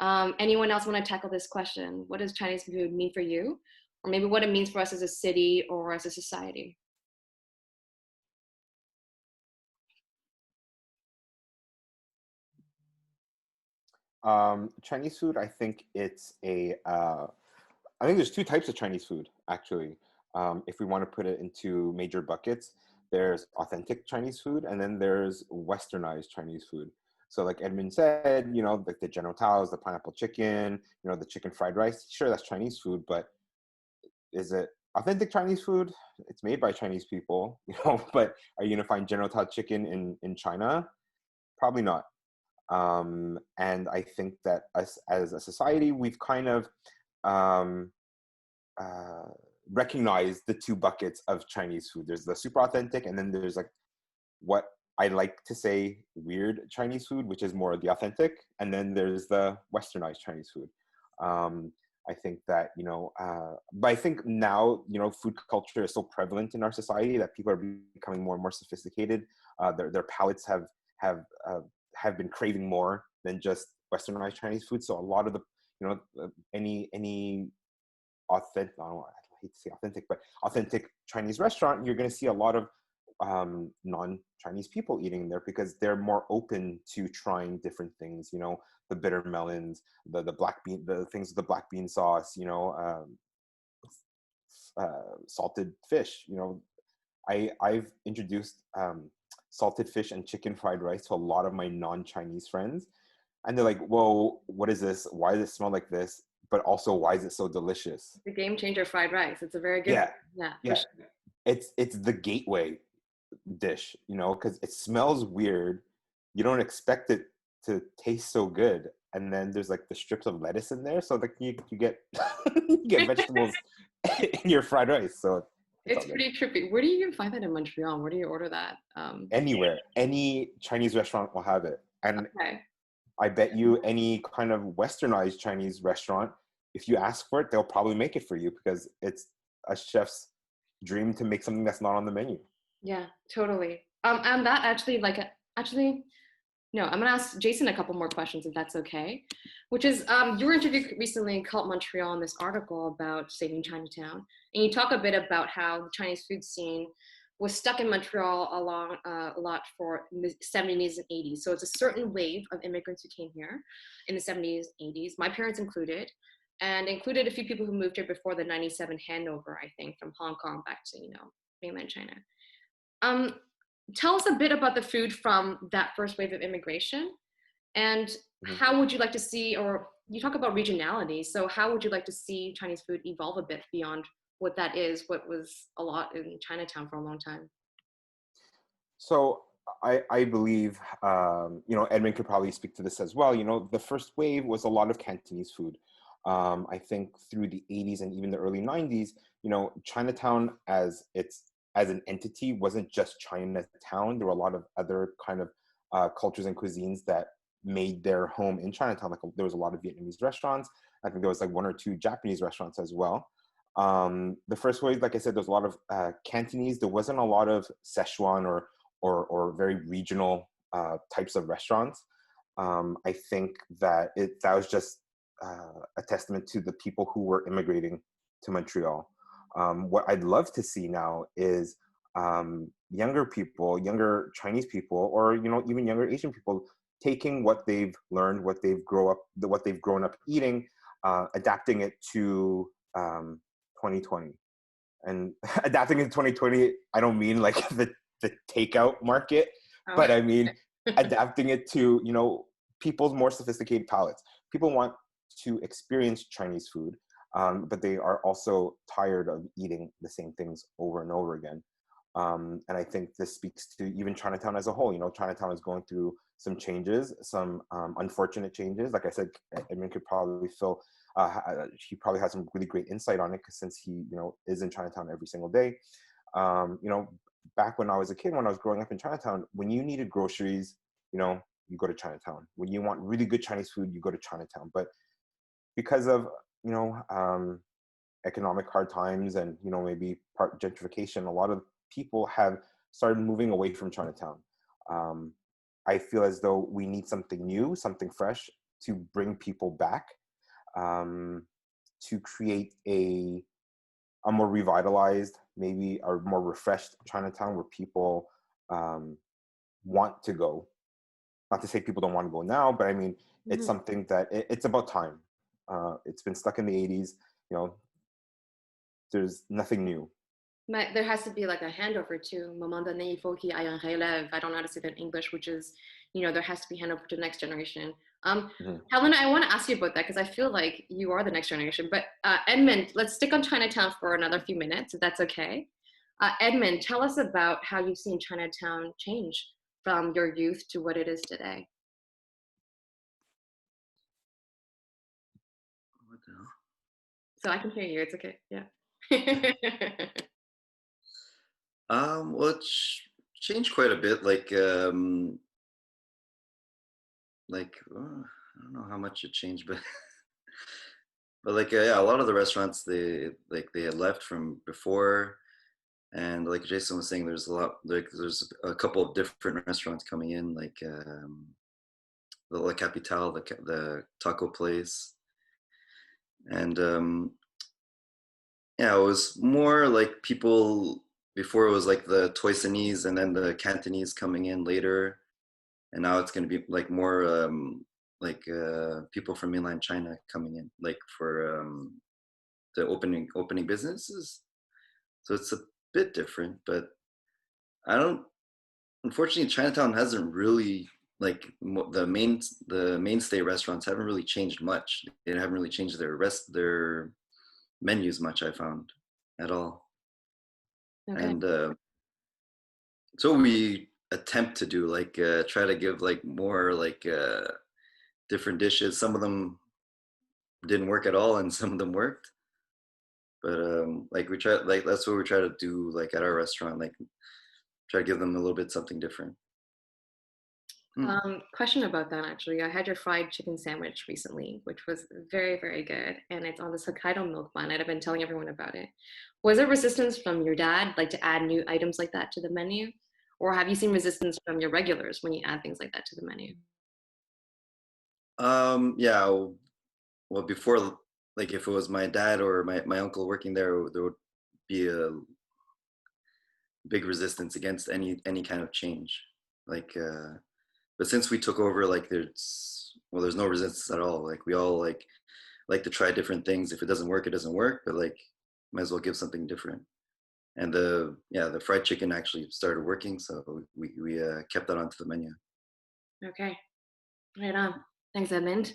Anyone else want to tackle this question? What does Chinese food mean for you? Or maybe what it means for us as a city or as a society? Chinese food, I think it's I think there's two types of Chinese food, actually. If we want to put it into major buckets, there's authentic Chinese food, and then there's westernized Chinese food. So like Edmund said, like the General Tao's, the pineapple chicken, the chicken fried rice. Sure, that's Chinese food, but is it authentic Chinese food? It's made by Chinese people, but are you going to find General Tao chicken in China? Probably not. And I think that us as a society, we've kind of recognized the two buckets of Chinese food. There's the super authentic, and then there's like what I like to say weird Chinese food, which is more the authentic, and then there's the westernized Chinese food. I think that, but I think now, food culture is so prevalent in our society that people are becoming more and more sophisticated. Their palates have been craving more than just westernized Chinese food. So a lot of the, any authentic, I hate to say authentic, but authentic Chinese restaurant, you're going to see a lot of non-Chinese people eating there because they're more open to trying different things. You know, the bitter melons, the black bean, the things with the black bean sauce. You know, salted fish. You know, I've introduced salted fish and chicken fried rice to a lot of my non-Chinese friends, and they're like, "Whoa, what is this? Why does it smell like this? But also, why is it so delicious?" The game changer fried rice. It's a very good. Yeah, Yeah. yeah. For sure. It's the gateway dish, you know, because it smells weird. You don't expect it to taste so good, and then there's like the strips of lettuce in there, so like you get you get vegetables in your fried rice. So it's all It's good. pretty trippy. Where do you even find that in Montreal? Where do you order that? Anywhere, any Chinese restaurant will have it, and Okay. I bet you any kind of westernized Chinese restaurant, if you ask for it, they'll probably make it for you because it's a chef's dream to make something that's not on the menu. Yeah, totally. And that actually, actually, no, I'm gonna ask Jason a couple more questions if that's okay. Which is, you were interviewed recently in Cult Montreal in this article about saving Chinatown, and you talk a bit about how the Chinese food scene was stuck in Montreal a lot for the 70s and 80s. So it's a certain wave of immigrants who came here in the 70s, 80s, my parents included, and included a few people who moved here before the 97 handover, I think, from Hong Kong back to, mainland China. Um, Tell us a bit about the food from that first wave of immigration, and Mhm. how would you like to see, or you talk about regionality, so how would you like to see Chinese food evolve a bit beyond what that is, what was a lot in Chinatown for a long time? So I believe, you know, Edmund could probably speak to this as well. You know, the first wave was a lot of Cantonese food. I think through the 80s and even the early 90s, you know, Chinatown as an entity wasn't just Chinatown. There were a lot of other kind of cultures and cuisines that made their home in Chinatown. Like there was a lot of Vietnamese restaurants. I think there was like one or two Japanese restaurants as well. The first wave, like I said, there's a lot of Cantonese. There wasn't a lot of Szechuan or very regional types of restaurants. I think that that was just a testament to the people who were immigrating to Montreal. What I'd love to see now is younger people, younger Chinese people, or you know even younger Asian people taking what they've learned, what they've grown up eating, adapting it to 2020. And adapting in 2020, I don't mean like the takeout market, Oh. but I mean adapting it to, you know, people's more sophisticated palates. People want to experience Chinese food, but they are also tired of eating the same things over and over again. And I think this speaks to even Chinatown as a whole. You know, Chinatown is going through some changes, some unfortunate changes. Like I said, Edmund could probably fill he probably has some really great insight on it because since he, you know, is in Chinatown every single day. You know, back when I was a kid, when I was growing up in Chinatown, when you needed groceries, you know, you go to Chinatown. When you want really good Chinese food, you go to Chinatown. But because of, you know, economic hard times and, you know, maybe part gentrification, a lot of people have started moving away from Chinatown. I feel as though we need something new, something fresh to bring people back. To create a more revitalized, maybe a more refreshed Chinatown where people want to go. Not to say people don't want to go now, but I mean, it's something that it's about time. It's been stuck in the 80s. You know, there's nothing new. There has to be like a handover to moment donné, il faut qu'il y ait un relève. I don't know how to say that in English, which is, you know, there has to be handover to the next generation. Helena, I want to ask you about that because I feel like you are the next generation. But Edmund, let's stick on Chinatown for another few minutes, if that's okay. Edmund, tell us about how you've seen Chinatown change from your youth to what it is today. What the hell? So I can hear you. It's okay. Yeah. Well, it's changed quite a bit. I don't know how much it changed, but yeah, a lot of the restaurants they had left from before, and like Jason was saying, there's a couple of different restaurants coming in, like the La Capitale, the taco place, and Yeah, it was more like people before it was like the Toisanese and then the Cantonese coming in later, and now it's going to be like more people from mainland China coming in, like for the opening businesses. So it's a bit different, but I don't. Unfortunately, Chinatown hasn't really like the mainstay restaurants haven't really changed much. They haven't really changed their menus much. I found at all, Okay. and so we attempt to do like try to give like more like different dishes. Some of them didn't work at all, and some of them worked. But like we try like that's what we try to do like at our restaurant, like try to give them a little bit something different. Hmm. Question about that actually. I had your fried chicken sandwich recently, which was very, very good. And it's on this Hokkaido milk bun. And I've been telling everyone about it. Was there resistance from your dad, like to add new items like that to the menu? Or have you seen resistance from your regulars when you add things like that to the menu? Yeah. Well, before like if it was my dad or my uncle working there, there would be a big resistance against any kind of change. Like, but since we took over, like there's no resistance at all. Like we all like to try different things. If it doesn't work, it doesn't work. But like, might as well give something different. And the fried chicken actually started working, so we kept that onto the menu. Okay, right on. Thanks, Edmund.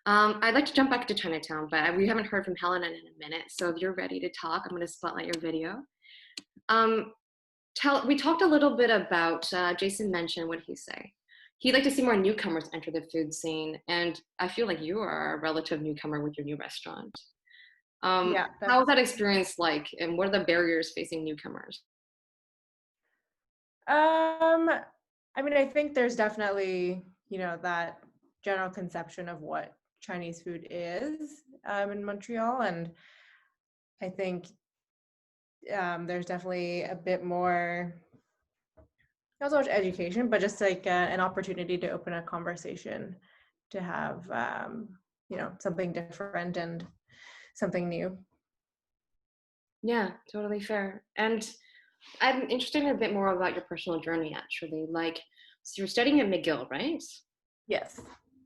I'd like to jump back to Chinatown, but we haven't heard from Helen in a minute. So if you're ready to talk, I'm going to spotlight your video. Um, we talked a little bit about, Jason mentioned, what did he say? He'd like to see more newcomers enter the food scene. And I feel like you are a relative newcomer with your new restaurant. Yeah, How was that experience like? And what are the barriers facing newcomers? I mean, I think there's definitely, that general conception of what Chinese food is in Montreal. And I think there's definitely a bit more, not so much education, but just like an opportunity to open a conversation, to have, something different and something new. Yeah, totally fair. And I'm interested in a bit more about your personal journey, actually. Like, so you were studying at McGill, right? Yes.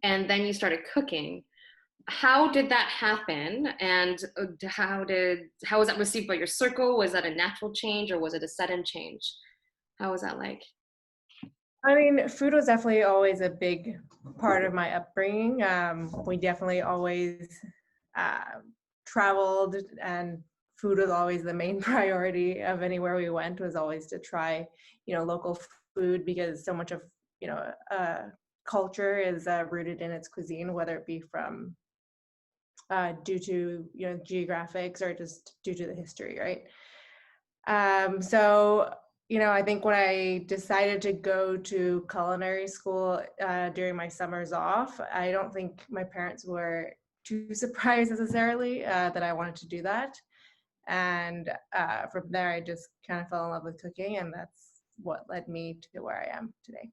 And then you started cooking. How did that happen? And how was that received by your circle? Was that a natural change or was it a sudden change? How was that like? I mean, food was definitely always a big part of my upbringing. We definitely always uh, traveled, and food was always the main priority of anywhere we went, was always to try, local food, because so much of, culture is rooted in its cuisine, whether it be from due to, geographics, or just due to the history, right? So, I think when I decided to go to culinary school during my summers off, I don't think my parents were too surprised necessarily that I wanted to do that. And from there, I just kind of fell in love with cooking, and that's what led me to where I am today.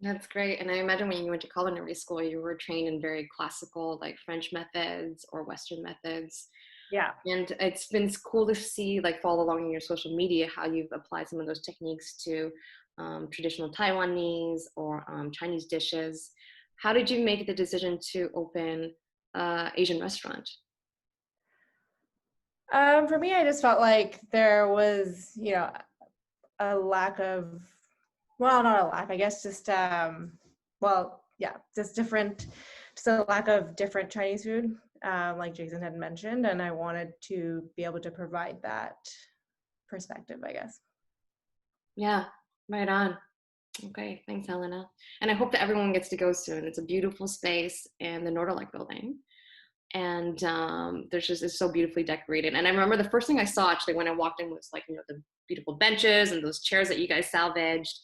That's great. And I imagine when you went to culinary school, you were trained in very classical, like French methods or Western methods. Yeah. And it's been cool to see, like, follow along in your social media, how you've applied some of those techniques to traditional Taiwanese or Chinese dishes. How did you make the decision to open Asian restaurant? For me, I just felt like there was, a lack of, well, not a lack, I guess, just, just a lack of different Chinese food, like Jason had mentioned, and I wanted to be able to provide that perspective, I guess. Yeah, right on. Okay, thanks, Helena. And I hope that everyone gets to go soon. It's a beautiful space in the Norderlech building. And it's so beautifully decorated. And I remember the first thing I saw actually when I walked in was, like, the beautiful benches and those chairs that you guys salvaged.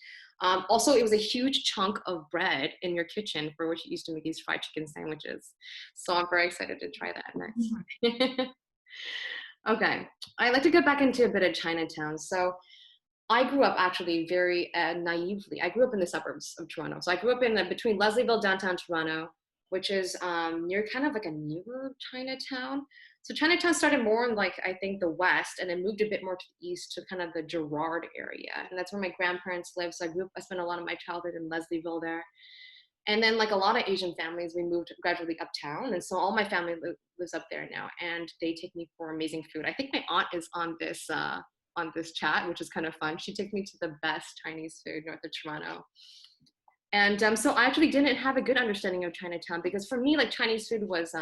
Also, it was a huge chunk of bread in your kitchen for which you used to make these fried chicken sandwiches. So I'm very excited to try that next. Okay, I'd like to get back into a bit of Chinatown. So I grew up actually very naively. I grew up in the suburbs of Toronto. So I grew up in between Leslieville, downtown Toronto, which is near kind of like a newer Chinatown. So Chinatown started more in like, I think the west, and then moved a bit more to the east to kind of the Girard area. And that's where my grandparents lived. So I spent a lot of my childhood in Leslieville there. And then like a lot of Asian families, we moved gradually uptown. And so all my family lives up there now, and they take me for amazing food. I think my aunt is on this chat, which is kind of fun. She took me to the best Chinese food north of Toronto. And so I actually didn't have a good understanding of Chinatown, because for me, like Chinese food was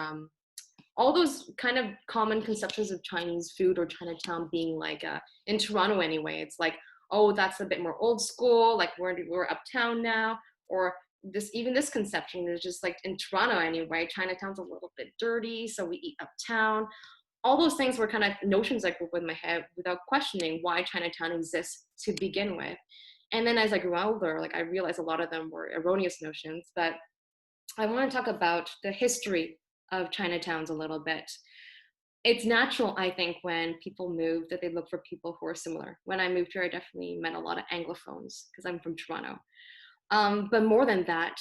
all those kind of common conceptions of Chinese food or Chinatown being like in Toronto anyway. It's like, oh, that's a bit more old school, like we're uptown now, or this conception is just like in Toronto anyway, Chinatown's a little bit dirty, so we eat uptown. All those things were kind of notions I grew up with in my head without questioning why Chinatown exists to begin with. And then as I grew older, like I realized a lot of them were erroneous notions. But I want to talk about the history of Chinatowns a little bit. It's natural, I think, when people move that they look for people who are similar. When I moved here, I definitely met a lot of Anglophones because I'm from Toronto. But more than that,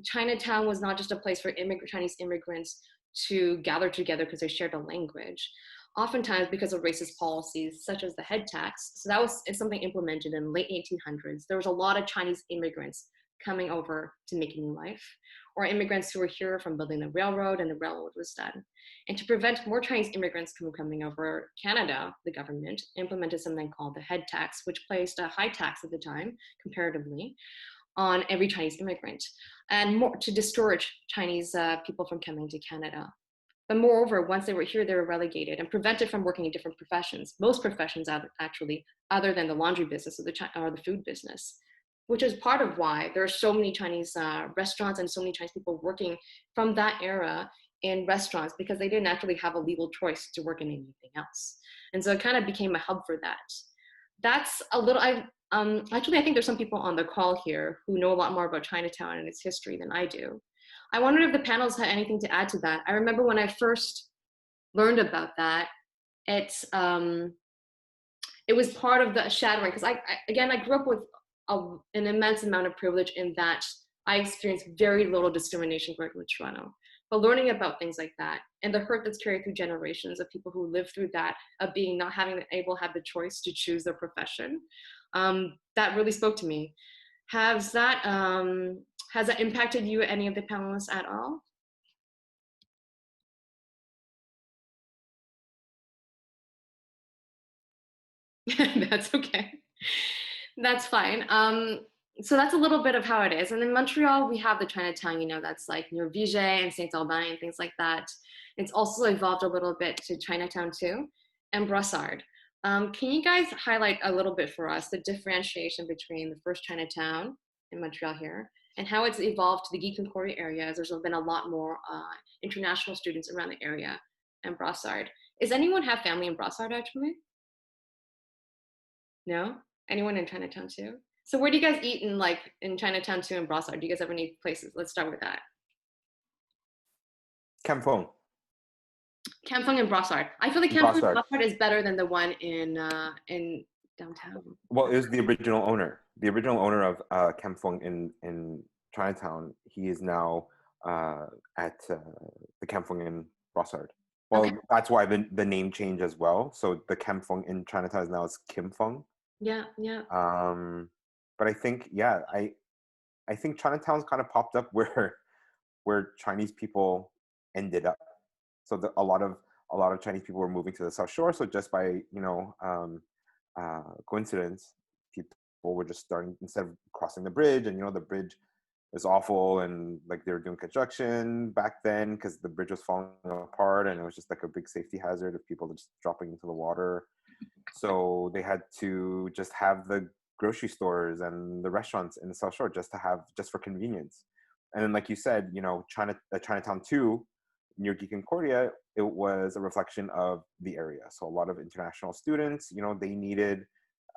Chinatown was not just a place for Chinese immigrants to gather together because they shared a language. Oftentimes, because of racist policies such as the head tax, so that was something implemented in the late 1800s. There was a lot of Chinese immigrants coming over to make a new life, or immigrants who were here from building the railroad, and the railroad was done. And to prevent more Chinese immigrants from coming over, Canada, the government, implemented something called the head tax, which placed a high tax at the time, comparatively, on every Chinese immigrant, and more to discourage Chinese people from coming to Canada. But moreover, once they were here, they were relegated and prevented from working in different professions, most professions actually, other than the laundry business or the food business, which is part of why there are so many Chinese restaurants and so many Chinese people working from that era in restaurants, because they didn't actually have a legal choice to work in anything else. And so it kind of became a hub for that. That's a little, actually, I think there's some people on the call here who know a lot more about Chinatown and its history than I do. I wondered if the panels had anything to add to that. I remember when I first learned about that, it was part of the shadowing, because I grew up with an immense amount of privilege in that I experienced very little discrimination growing up in Toronto. But learning about things like that and the hurt that's carried through generations of people who live through that, of being not having able to have the choice to choose their profession, that really spoke to me. Has that impacted you, any of the panelists, at all? That's okay. That's fine. So that's a little bit of how it is. And in Montreal, we have the Chinatown, that's like near Viger and Saint-Aubin and things like that. It's also evolved a little bit to Chinatown too, and Brossard. Can you guys highlight a little bit for us the differentiation between the first Chinatown in Montreal here and how it's evolved to the Guy Concordia area, as there's been a lot more international students around the area, and Brossard. Does anyone have family in Brossard actually? No? Anyone in Chinatown too? So where do you guys eat in Chinatown too and Brossard? Do you guys have any places? Let's start with that. Kampong. Kampong and Brossard. I feel like Kampong and Brossard is better than the one in downtown. Well, it was the original owner. The original owner of Kampong in Chinatown. He is now at the Kampong in Brossard. Well, okay. That's why the name changed as well. So the Kampong in Chinatown is now Kim Fong. Yeah, yeah. But I think, yeah, I think Chinatown's kind of popped up where Chinese people ended up. So a lot of Chinese people were moving to the South Shore. So just by coincidence, people were just starting, instead of crossing the bridge, and the bridge is awful, and like they were doing construction back then because the bridge was falling apart, and it was just like a big safety hazard of people just dropping into the water. So they had to just have the grocery stores and the restaurants in the South Shore just for convenience. And then, like you said, Chinatown 2 near Guy Concordia, it was a reflection of the area. So a lot of international students, they needed,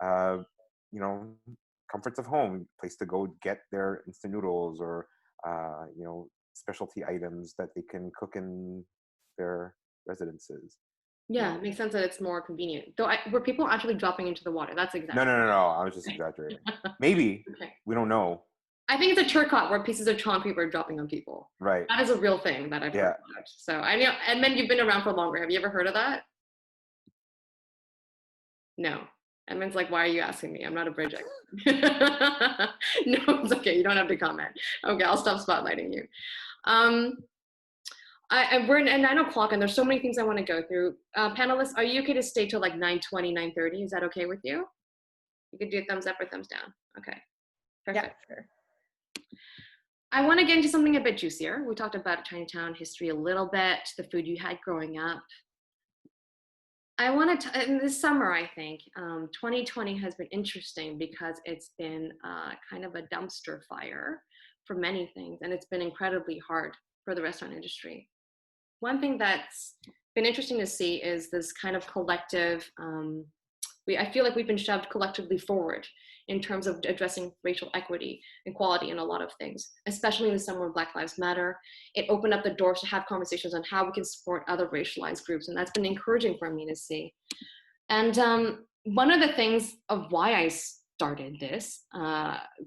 comforts of home, place to go get their instant noodles or, specialty items that they can cook in their residences. Yeah, it makes sense that it's more convenient. Though, were people actually dropping into the water? That's exactly. No. I was just exaggerating. Maybe. Okay. We don't know. I think it's a Turcotte where pieces of concrete were dropping on people. Right. That is a real thing that I've heard about. So I know, and then you've been around for longer. Have you ever heard of that? No. Edmund's like, why are you asking me? I'm not a bridge expert. No, it's okay. You don't have to comment. Okay, I'll stop spotlighting you. We're at 9 o'clock and there's so many things I want to go through. Panelists, are you okay to stay till like 9:20, 9:30? Is that okay with you? You could do a thumbs up or thumbs down. Okay, perfect. Yeah, sure. I want to get into something a bit juicier. We talked about Chinatown history a little bit, the food you had growing up. I want to, in this summer, I think, 2020 has been interesting because it's been kind of a dumpster fire for many things, and it's been incredibly hard for the restaurant industry. One thing that's been interesting to see is this kind of collective, I feel like we've been shoved collectively forward in terms of addressing racial equity, equality, and a lot of things, especially in the summer of Black Lives Matter. It opened up the doors to have conversations on how we can support other racialized groups, and that's been encouraging for me to see. And one of the things of why I started this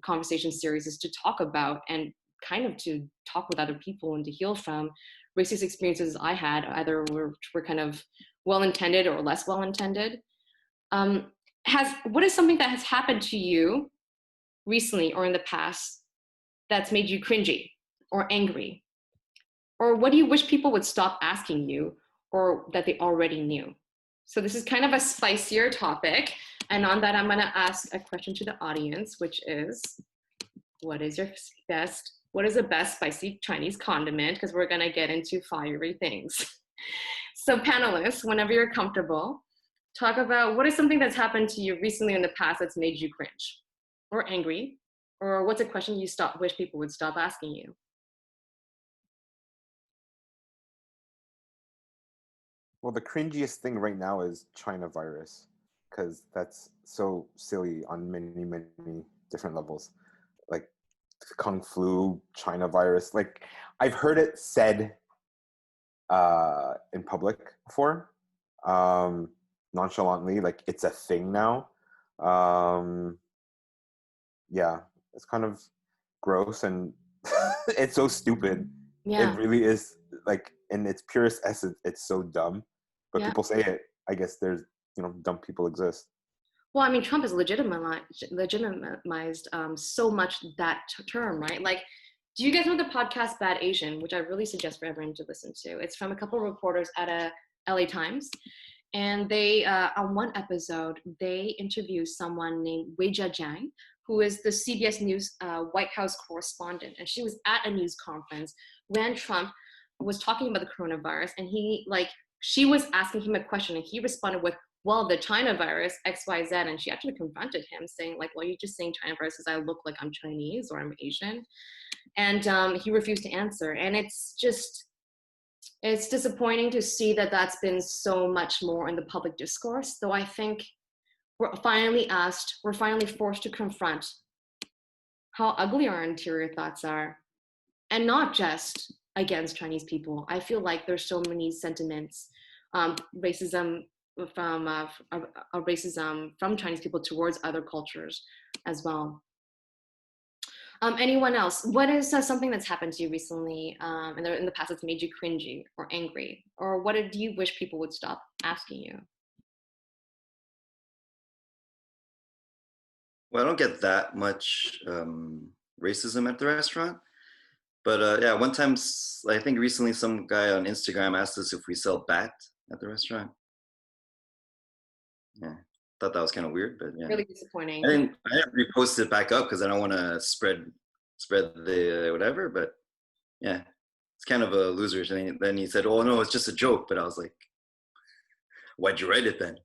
conversation series is to talk about and kind of to talk with other people and to heal from racist experiences I had, either were kind of well-intended or less well-intended. What is something that has happened to you recently or in the past that's made you cringy or angry? Or what do you wish people would stop asking you or that they already knew? So this is kind of a spicier topic. And on that, I'm going to ask a question to the audience, which is, what is the best spicy Chinese condiment? Because we're going to get into fiery things. So panelists, whenever you're comfortable, talk about what is something that's happened to you recently in the past that's made you cringe or angry, or what's a question you wish people would stop asking you? Well, the cringiest thing right now is China virus, because that's so silly on many, many different levels. Like Kung Flu, China virus. Like I've heard it said in public before, nonchalantly, like it's a thing now. Yeah, it's kind of gross and it's so stupid. Yeah. It really is, like in its purest essence, it's so dumb. But Yeah. people say it. I guess there's, dumb people exist. Well, I mean, Trump has legitimized so much that term, right? Like, do you guys know the podcast Bad Asian, which I really suggest for everyone to listen to? It's from a couple of reporters at a LA Times. And they, on one episode, they interview someone named Weijia Jiang, who is the CBS News White House correspondent. And she was at a news conference when Trump was talking about the coronavirus. And she was asking him a question and he responded with, well, the China virus, XYZ. And she actually confronted him saying like, well, you're just saying China virus because I look like I'm Chinese or I'm Asian. And he refused to answer. And it's disappointing to see that that's been so much more in the public discourse, though I think we're finally forced to confront how ugly our interior thoughts are, and not just against Chinese people. I feel like there's so many sentiments, racism from Chinese people towards other cultures as well. Anyone else? What is something that's happened to you recently in the past that's made you cringy or angry? Or what do you wish people would stop asking you? Well, I don't get that much racism at the restaurant. But yeah, one time, I think recently some guy on Instagram asked us if we sell bat at the restaurant. Yeah, thought that was kind of weird, but yeah. Really disappointing. I didn't repost it back up because I don't want to spread the whatever, but yeah, it's kind of a loser thing. Then he said, oh no, it's just a joke. But I was like, why'd you write it then?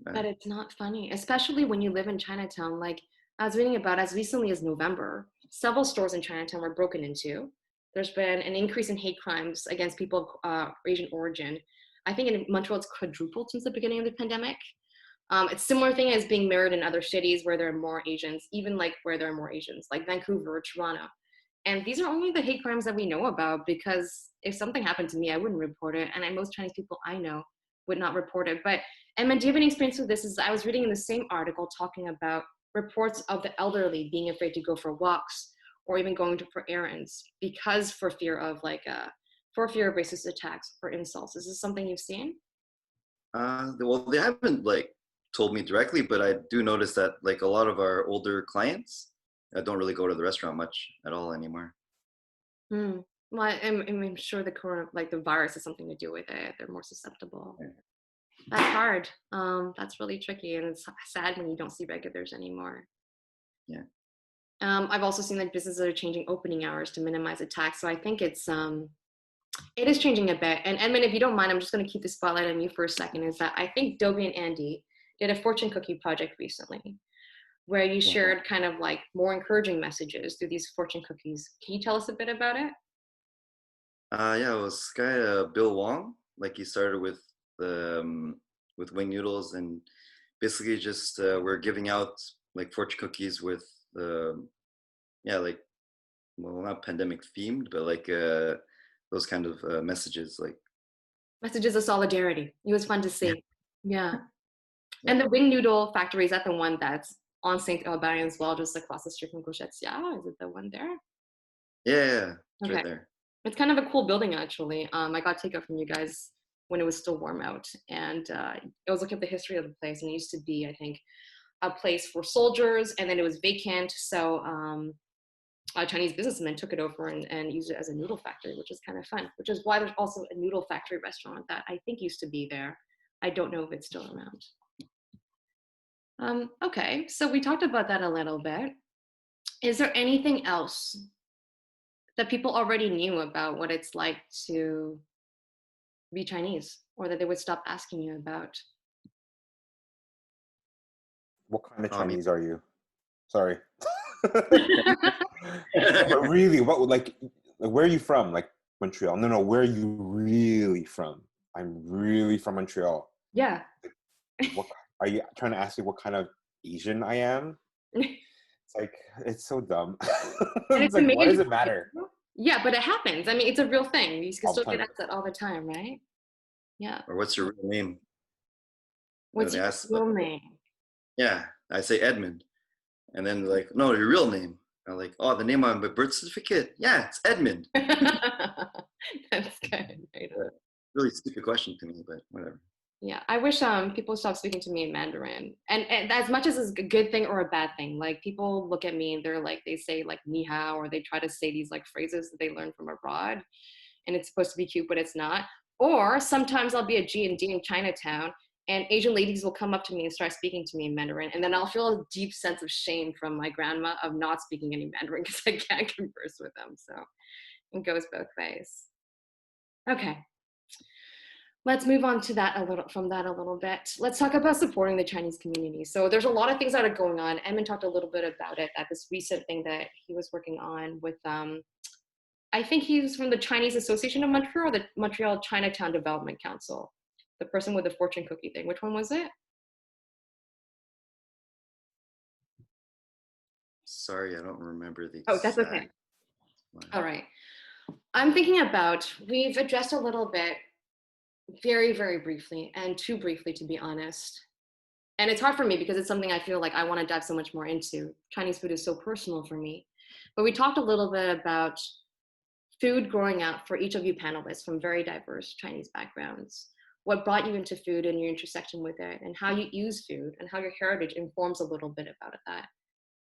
But it's not funny, especially when you live in Chinatown. Like I was reading about as recently as November, several stores in Chinatown were broken into. There's been an increase in hate crimes against people of Asian origin. I think in Montreal it's quadrupled since the beginning of the pandemic. It's similar thing as being mirrored in other cities where there are more Asians, even like where there are more Asians, like Vancouver or Toronto. And these are only the hate crimes that we know about, because if something happened to me, I wouldn't report it. And most Chinese people I know would not report it. But Emma, do you have any experience with this? I was reading in the same article talking about reports of the elderly being afraid to go for walks or even going to for errands because for fear of racist attacks or insults. Is this something you've seen? Well, they haven't like told me directly, but I do notice that like a lot of our older clients don't really go to the restaurant much at all anymore. Well, I'm sure the virus has something to do with it. They're more susceptible. Yeah. That's hard. That's really tricky, and it's sad when you don't see regulars anymore. Yeah. I've also seen that businesses are changing opening hours to minimize attacks. So I think it is changing a bit. And Edmund, if you don't mind, I'm just going to keep the spotlight on you for a second. Is that I think Dobie and Andy did a fortune cookie project recently, where you shared kind of like more encouraging messages through these fortune cookies. Can you tell us a bit about it? Yeah, it was this guy Bill Wong. Like he started with wing noodles, and basically just we're giving out like fortune cookies with like, well, not pandemic themed, but like those kind of messages, like Messages of solidarity. It was fun to see. Yeah. And the wing noodle factory, is that the one that's on St. Albert as well, just across the street from Gauchetia? Is it the one there? yeah, it's Okay. right there. It's kind of a cool building, actually. I got takeout from you guys when it was still warm out, and I was looking at the history of the place, and it used to be, I think, a place for soldiers, and then it was vacant, so a Chinese businessman took it over and used it as a noodle factory, which is kind of fun, which is why there's also a noodle factory restaurant that I think used to be there. I don't know if it's still around. Okay, so we talked about that a little bit. Is there anything else that people already knew about what it's like to be Chinese, or that they would stop asking you about? What kind of Chinese are you? Sorry. But really, what like where are you from? Like Montreal? No, where are you really from? I'm really from Montreal. Yeah. What are you trying to ask me? What kind of Asian I am? It's like, it's so dumb. It's like, why does it matter? Yeah, but it happens. I mean, it's a real thing. You can All the still get time. asked that all the time, right? Yeah. Or what's your real name? What's your real name? Yeah, I say Edmund, and then like, no, your real name. I'm like, oh, the name on my birth certificate. Yeah, it's Edmund. That's good. Right. Really stupid question to me, but whatever. Yeah, I wish people stop speaking to me in Mandarin. And as much as it's a good thing or a bad thing, like people look at me and they're like, they say like ni hao, or they try to say these like phrases that they learn from abroad, and it's supposed to be cute, but it's not. Or sometimes I'll be at G&D in Chinatown, and Asian ladies will come up to me and start speaking to me in Mandarin, and then I'll feel a deep sense of shame from my grandma of not speaking any Mandarin because I can't converse with them. So it goes both ways. Okay. Let's move on to that a little bit. Let's talk about supporting the Chinese community. So there's a lot of things that are going on. Edmund talked a little bit about it, at this recent thing that he was working on with, I think he was from the Chinese Association of Montreal, or the Montreal Chinatown Development Council, the person with the fortune cookie thing. Which one was it? Sorry, I don't remember the. Oh, that's okay. All right. I'm thinking about, we've addressed a little bit, very, very briefly, and too briefly, to be honest. And it's hard for me because it's something I feel like I want to dive so much more into. Chinese food is so personal for me. But we talked a little bit about food growing up for each of you panelists from very diverse Chinese backgrounds. What brought you into food and your intersection with it, and how you use food, and how your heritage informs a little bit about that.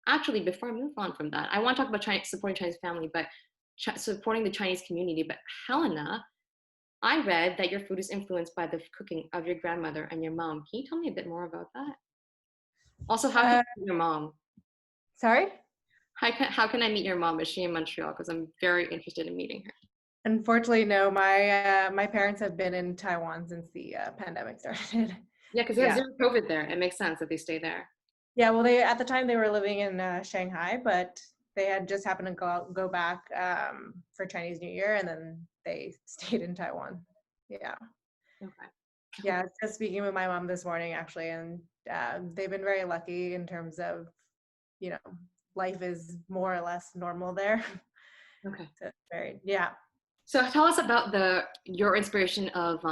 Actually, before I move on from that, I want to talk about supporting Chinese family, but supporting the Chinese community. But Helena, I read that your food is influenced by the cooking of your grandmother and your mom. Can you tell me a bit more about that? Also, how can I meet your mom? Sorry? How can I meet your mom? Is she in Montreal? Because I'm very interested in meeting her. Unfortunately, no. My parents have been in Taiwan since the pandemic started. Yeah, because they have zero COVID there. It makes sense that they stay there. Yeah, well, at the time they were living in Shanghai, but they had just happened to go back for Chinese New Year, and then they stayed in Taiwan. Yeah. Okay. Yeah, just speaking with my mom this morning, actually, and they've been very lucky in terms of, life is more or less normal there. Okay. So very, yeah. So tell us about your inspiration of,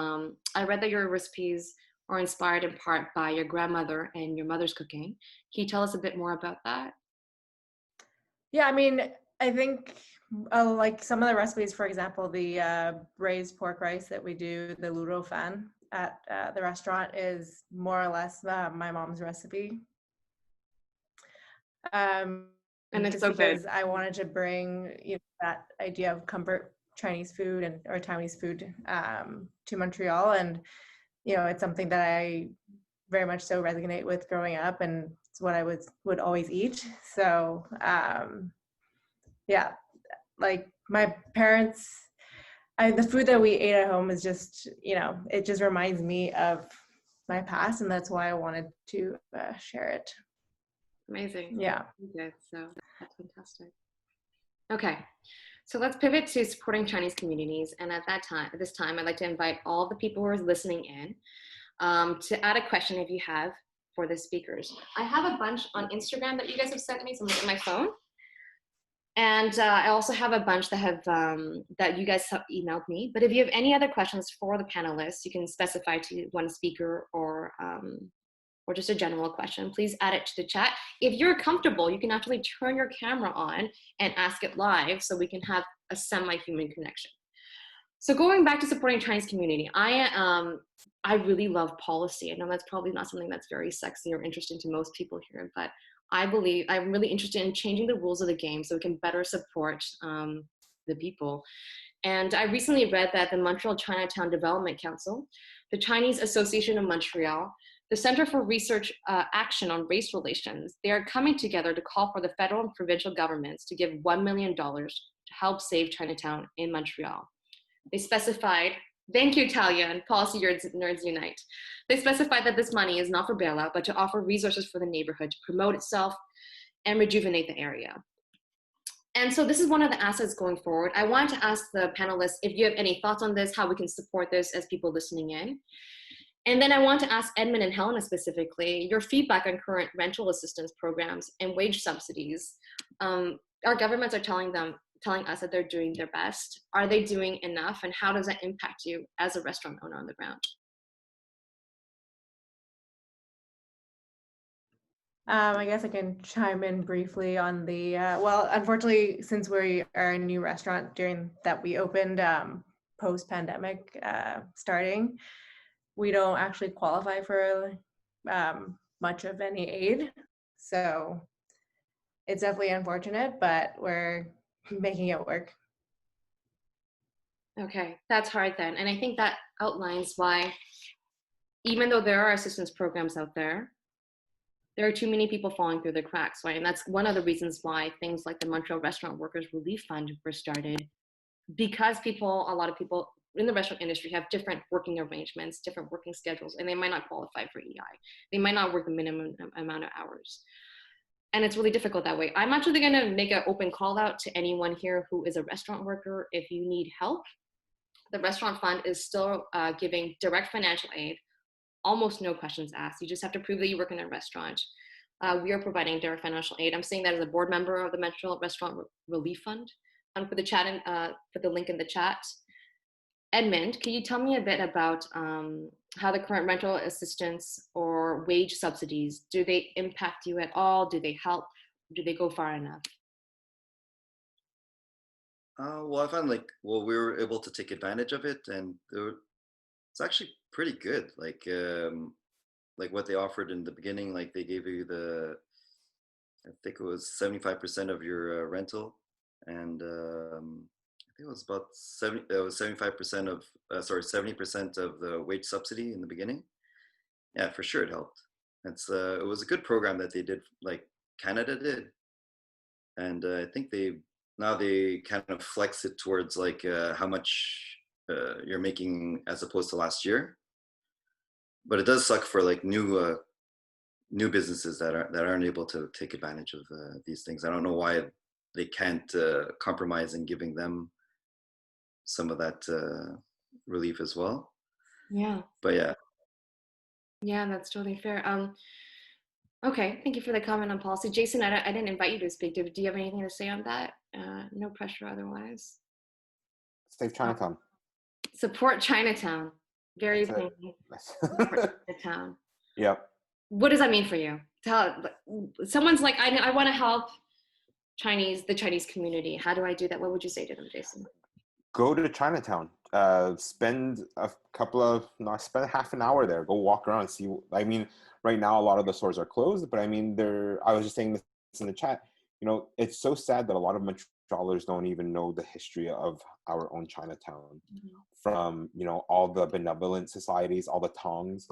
I read that your recipes are inspired in part by your grandmother and your mother's cooking. Can you tell us a bit more about that? Yeah, I mean, I think like some of the recipes, for example, the braised pork rice that we do, the Ludo fan at the restaurant, is more or less my mom's recipe. And it's just so because good. I wanted to bring that idea of comfort Chinese food or Taiwanese food to Montreal, and it's something that I very much so resonate with growing up, and it's what I would always eat. So yeah, like my parents, the food that we ate at home is just it just reminds me of my past, and that's why I wanted to share it. Amazing. Yeah. Good. So that's fantastic. Okay. So let's pivot to supporting Chinese communities. And at this time, I'd like to invite all the people who are listening in to add a question if you have for the speakers. I have a bunch on Instagram that you guys have sent me, so I'm looking at my phone. And I also have a bunch that have that you guys have emailed me. But if you have any other questions for the panelists, you can specify to one speaker or just a general question. Please add it to the chat. If you're comfortable, you can actually turn your camera on and ask it live so we can have a semi-human connection. So going back to supporting Chinese community, I really love policy. I know that's probably not something that's very sexy or interesting to most people here, but I believe I'm really interested in changing the rules of the game so we can better support the people. And I recently read that the Montreal Chinatown Development Council, the Chinese Association of Montreal, the Center for Research Action on Race Relations, they are coming together to call for the federal and provincial governments to give $1 million to help save Chinatown in Montreal. They specified, thank you, Talia, and Policy Nerds Unite. They specified that this money is not for bailout, but to offer resources for the neighborhood to promote itself and rejuvenate the area. And so this is one of the assets going forward. I wanted to ask the panelists if you have any thoughts on this, how we can support this as people listening in. And then I want to ask Edmund and Helena specifically, your feedback on current rental assistance programs and wage subsidies. Our governments are telling us that they're doing their best. Are they doing enough? And how does that impact you as a restaurant owner on the ground? I guess I can chime in briefly on the, well, unfortunately, since we are a new restaurant during that we opened post-pandemic starting, we don't actually qualify for much of any aid. So it's definitely unfortunate, but we're making it work. Okay, that's hard then. And I think that outlines why, even though there are assistance programs out there, there are too many people falling through the cracks, right? And that's one of the reasons why things like the Montreal Restaurant Workers Relief Fund were started, because a lot of people in the restaurant industry have different working arrangements, different working schedules, and they might not qualify for EI. They might not work the minimum amount of hours. And it's really difficult that way. I'm actually gonna make an open call out to anyone here who is a restaurant worker. If you need help, the restaurant fund is still giving direct financial aid, almost no questions asked. You just have to prove that you work in a restaurant. We are providing direct financial aid. I'm saying that as a board member of the Montreal Restaurant Relief Fund. Put the link in the chat. Edmund, can you tell me a bit about how the current rental assistance or wage subsidies, do they impact you at all? Do they help? Do they go far enough? Well, I found we were able to take advantage of it, and it's actually pretty good. Like what they offered in the beginning, like they gave you I think it was 75% of your rental, and I think it was about 75% of 70% of the wage subsidy in the beginning. Yeah, for sure it helped. It was a good program that they did, like Canada did, and I think now they kind of flex it towards how much you're making as opposed to last year. But it does suck for new businesses that aren't able to take advantage of these things. I don't know why they can't compromise in giving them some of that relief as well. Yeah. But yeah. Yeah, that's totally fair. Okay, thank you for the comment on policy. Jason, I didn't invite you to speak. Do you have anything to say on that? No pressure otherwise. Save Chinatown. Support Chinatown. Very plainly. Support Chinatown. Yep. What does that mean for you? Someone's like, I want to help. the Chinese community? How do I do that? What would you say to them, Jason? Go to Chinatown. Spend spend half an hour there. Go walk around. See. I mean, right now a lot of the stores are closed, but I mean, I was just saying this in the chat. You know, it's so sad that a lot of Montrealers don't even know the history of our own Chinatown. From, you know, all the benevolent societies, all the tongs,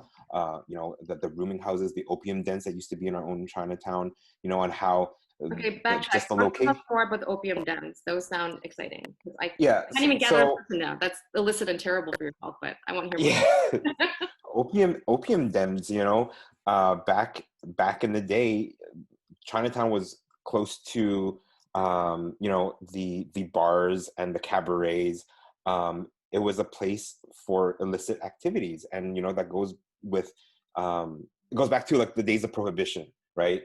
you know, the rooming houses, the opium dens that used to be in our own Chinatown, you know, and how Okay, backtrack. just the Let's location. talk more about the opium dens. Those sound exciting. I Yeah. can't even gather So a person now. That's illicit and terrible for your health, but I want to hear more. Yeah. Opium dens, you know, back in the day, Chinatown was close to, you know, the bars and the cabarets. It was a place for illicit activities, and you know that goes with, it goes back to like the days of prohibition, right?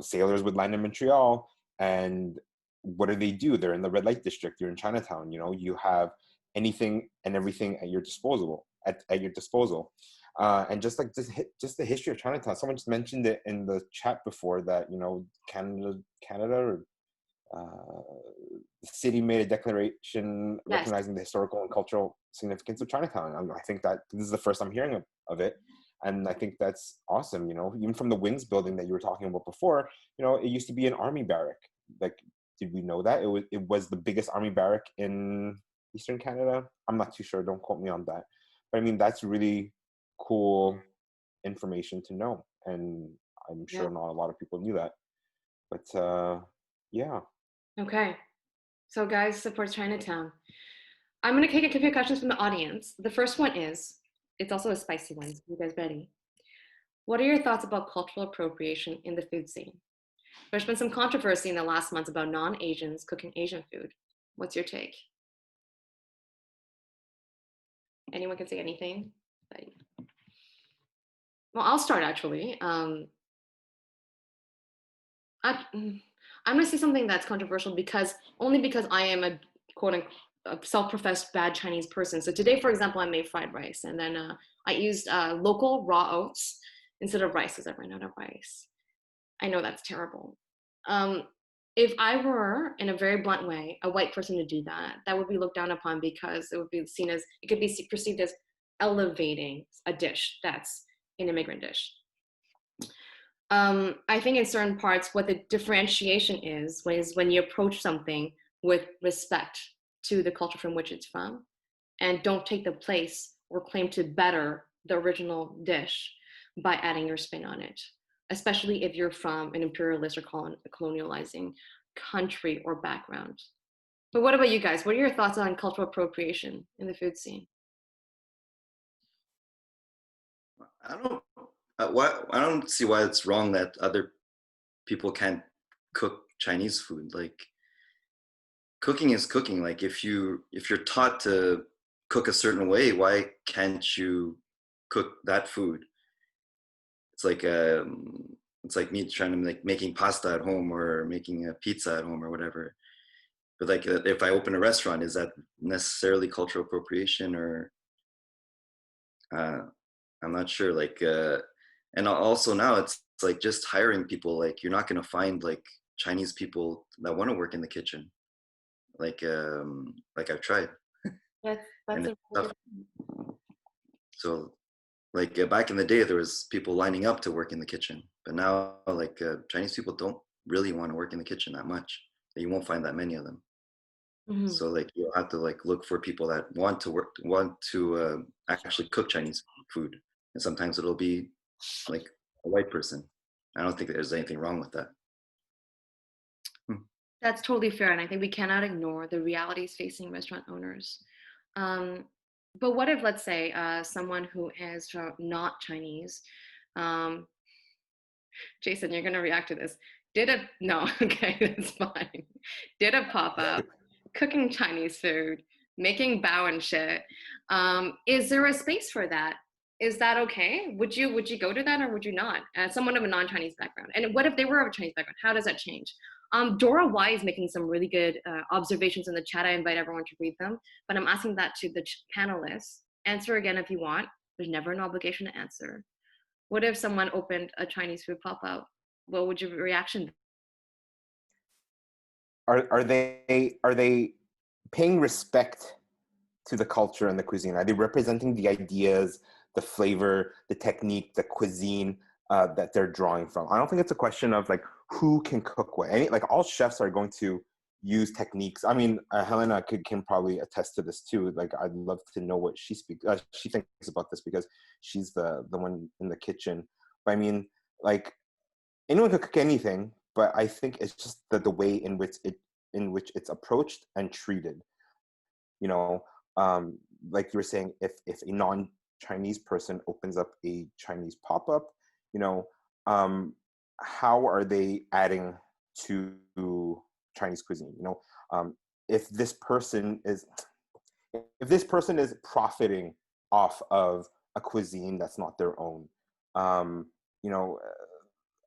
Sailors would land in Montreal, and what do? They're in the red light district. You're in Chinatown. You know, you have anything and everything at your disposal. At your disposal. And just like just the history of Chinatown. Someone just mentioned it in the chat before that, you know, Canada or the city made a declaration recognizing the historical and cultural significance of Chinatown. I think that this is the first I'm hearing of it, and I think that's awesome. You know, even from the Wings building that you were talking about before, you know, it used to be an army barrack. Like, did we know that it was the biggest army barrack in Eastern Canada? I'm not too sure. Don't quote me on that. But I mean, that's really cool information to know, and I'm sure not a lot of people knew that. But yeah. Okay. So guys, support Chinatown. I'm going to take a few questions from the audience. The first one is, it's also a spicy one. You guys ready? What are your thoughts about cultural appropriation in the food scene? There's been some controversy in the last months about non-Asians cooking Asian food. What's your take? Anyone can say anything? Well, I'll start actually. I'm going to say something that's controversial because I am a quote unquote a self-professed bad Chinese person. So today, for example, I made fried rice, and then I used local raw oats instead of rice because I ran out of rice. I know that's terrible. If I were, in a very blunt way, a white person to do that, that would be looked down upon because it would be seen as, it could be perceived as elevating a dish that's an immigrant dish. I think in certain parts, what the differentiation is when you approach something with respect to the culture from which it's from, and don't take the place or claim to better the original dish by adding your spin on it, especially if you're from an imperialist or colonializing country or background. But what about you guys? What are your thoughts on cultural appropriation in the food scene? I don't see why it's wrong that other people can't cook Chinese food. Like, cooking is cooking. Like, if you're taught to cook a certain way, why can't you cook that food? It's like me trying to making pasta at home or making a pizza at home or whatever. But like, if I open a restaurant, is that necessarily cultural appropriation? Or I'm not sure. Like, and also now it's like just hiring people. Like, you're not going to find like Chinese people that want to work in the kitchen. Like I've tried. That's and a tough. So like back in the day, there was people lining up to work in the kitchen, but now like Chinese people don't really want to work in the kitchen that much. You won't find that many of them. Mm-hmm. So like you'll have to like look for people that want to actually cook Chinese food, and sometimes it'll be like a white person. I don't think there's anything wrong with that. That's totally fair, and I think we cannot ignore the realities facing restaurant owners. But what if, let's say, someone who is not Chinese, Jason, you're going to react to this. No, okay, that's fine. Did a pop-up, cooking Chinese food, making bao and shit. Is there a space for that? Is that okay? Would you go to that or would you not? Someone of a non-Chinese background. And what if they were of a Chinese background? How does that change? Dora Y is making some really good observations in the chat. I invite everyone to read them, but I'm asking that to the panelists. Answer again if you want. There's never an obligation to answer. What if someone opened a Chinese food pop-up? What would your reaction be? are they paying respect to the culture and the cuisine? Are they representing the ideas, the flavor, the technique, the cuisine that they're drawing from? I don't think it's a question of like who can cook what. Like all chefs are going to use techniques. I mean, Helena can probably attest to this too. Like I'd love to know what she thinks about this because she's the one in the kitchen. But I mean, like anyone could cook anything, but I think it's just the way in which it's approached and treated. You know, like you were saying, if a non-Chinese person opens up a Chinese pop-up, you know, how are they adding to Chinese cuisine? You know, if this person is profiting off of a cuisine that's not their own, you know,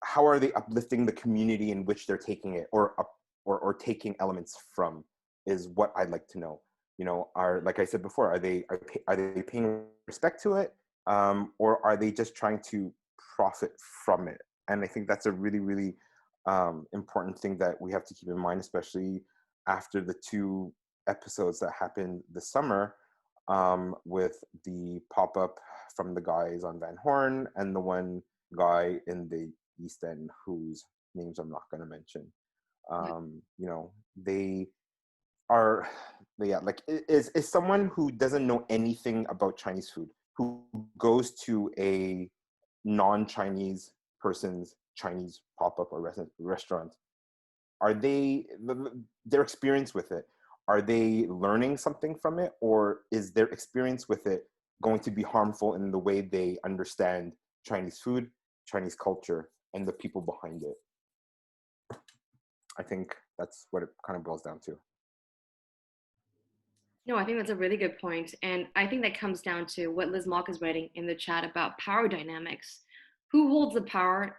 how are they uplifting the community in which they're taking it or taking elements from? Is what I'd like to know. You know, like I said before, are they paying respect to it, or are they just trying to profit from it? And I think that's a really, really important thing that we have to keep in mind, especially after the 2 episodes that happened this summer, with the pop-up from the guys on Van Horn and the one guy in the East End whose names I'm not going to mention. You know, they are, yeah, like is someone who doesn't know anything about Chinese food, who goes to a non-Chinese person's Chinese pop-up or restaurant, are they, their experience with it, are they learning something from it, or is their experience with it going to be harmful in the way they understand Chinese food, Chinese culture, and the people behind it? I think that's what it kind of boils down to. No, I think that's a really good point. And I think that comes down to what Liz Mock is writing in the chat about power dynamics. Who holds the power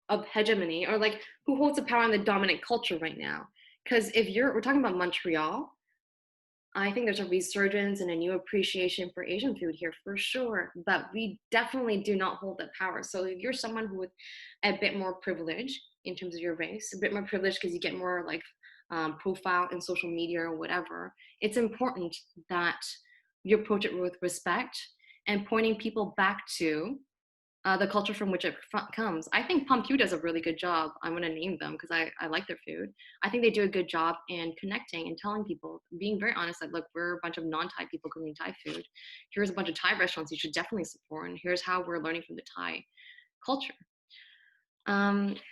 of hegemony, or like who holds the power in the dominant culture right now? Because if we're talking about Montreal, I think there's a resurgence and a new appreciation for Asian food here for sure, but we definitely do not hold that power. So if you're someone who with a bit more privilege in terms of your race, a bit more privilege because you get more like profile in social media or whatever, it's important that you approach it with respect and pointing people back to the culture from which it comes. I think Pumpu does a really good job. I'm going to name them because I like their food. I think they do a good job in connecting and telling people, being very honest, that look, we're a bunch of non-Thai people cooking Thai food. Here's a bunch of Thai restaurants you should definitely support, and here's how we're learning from the Thai culture.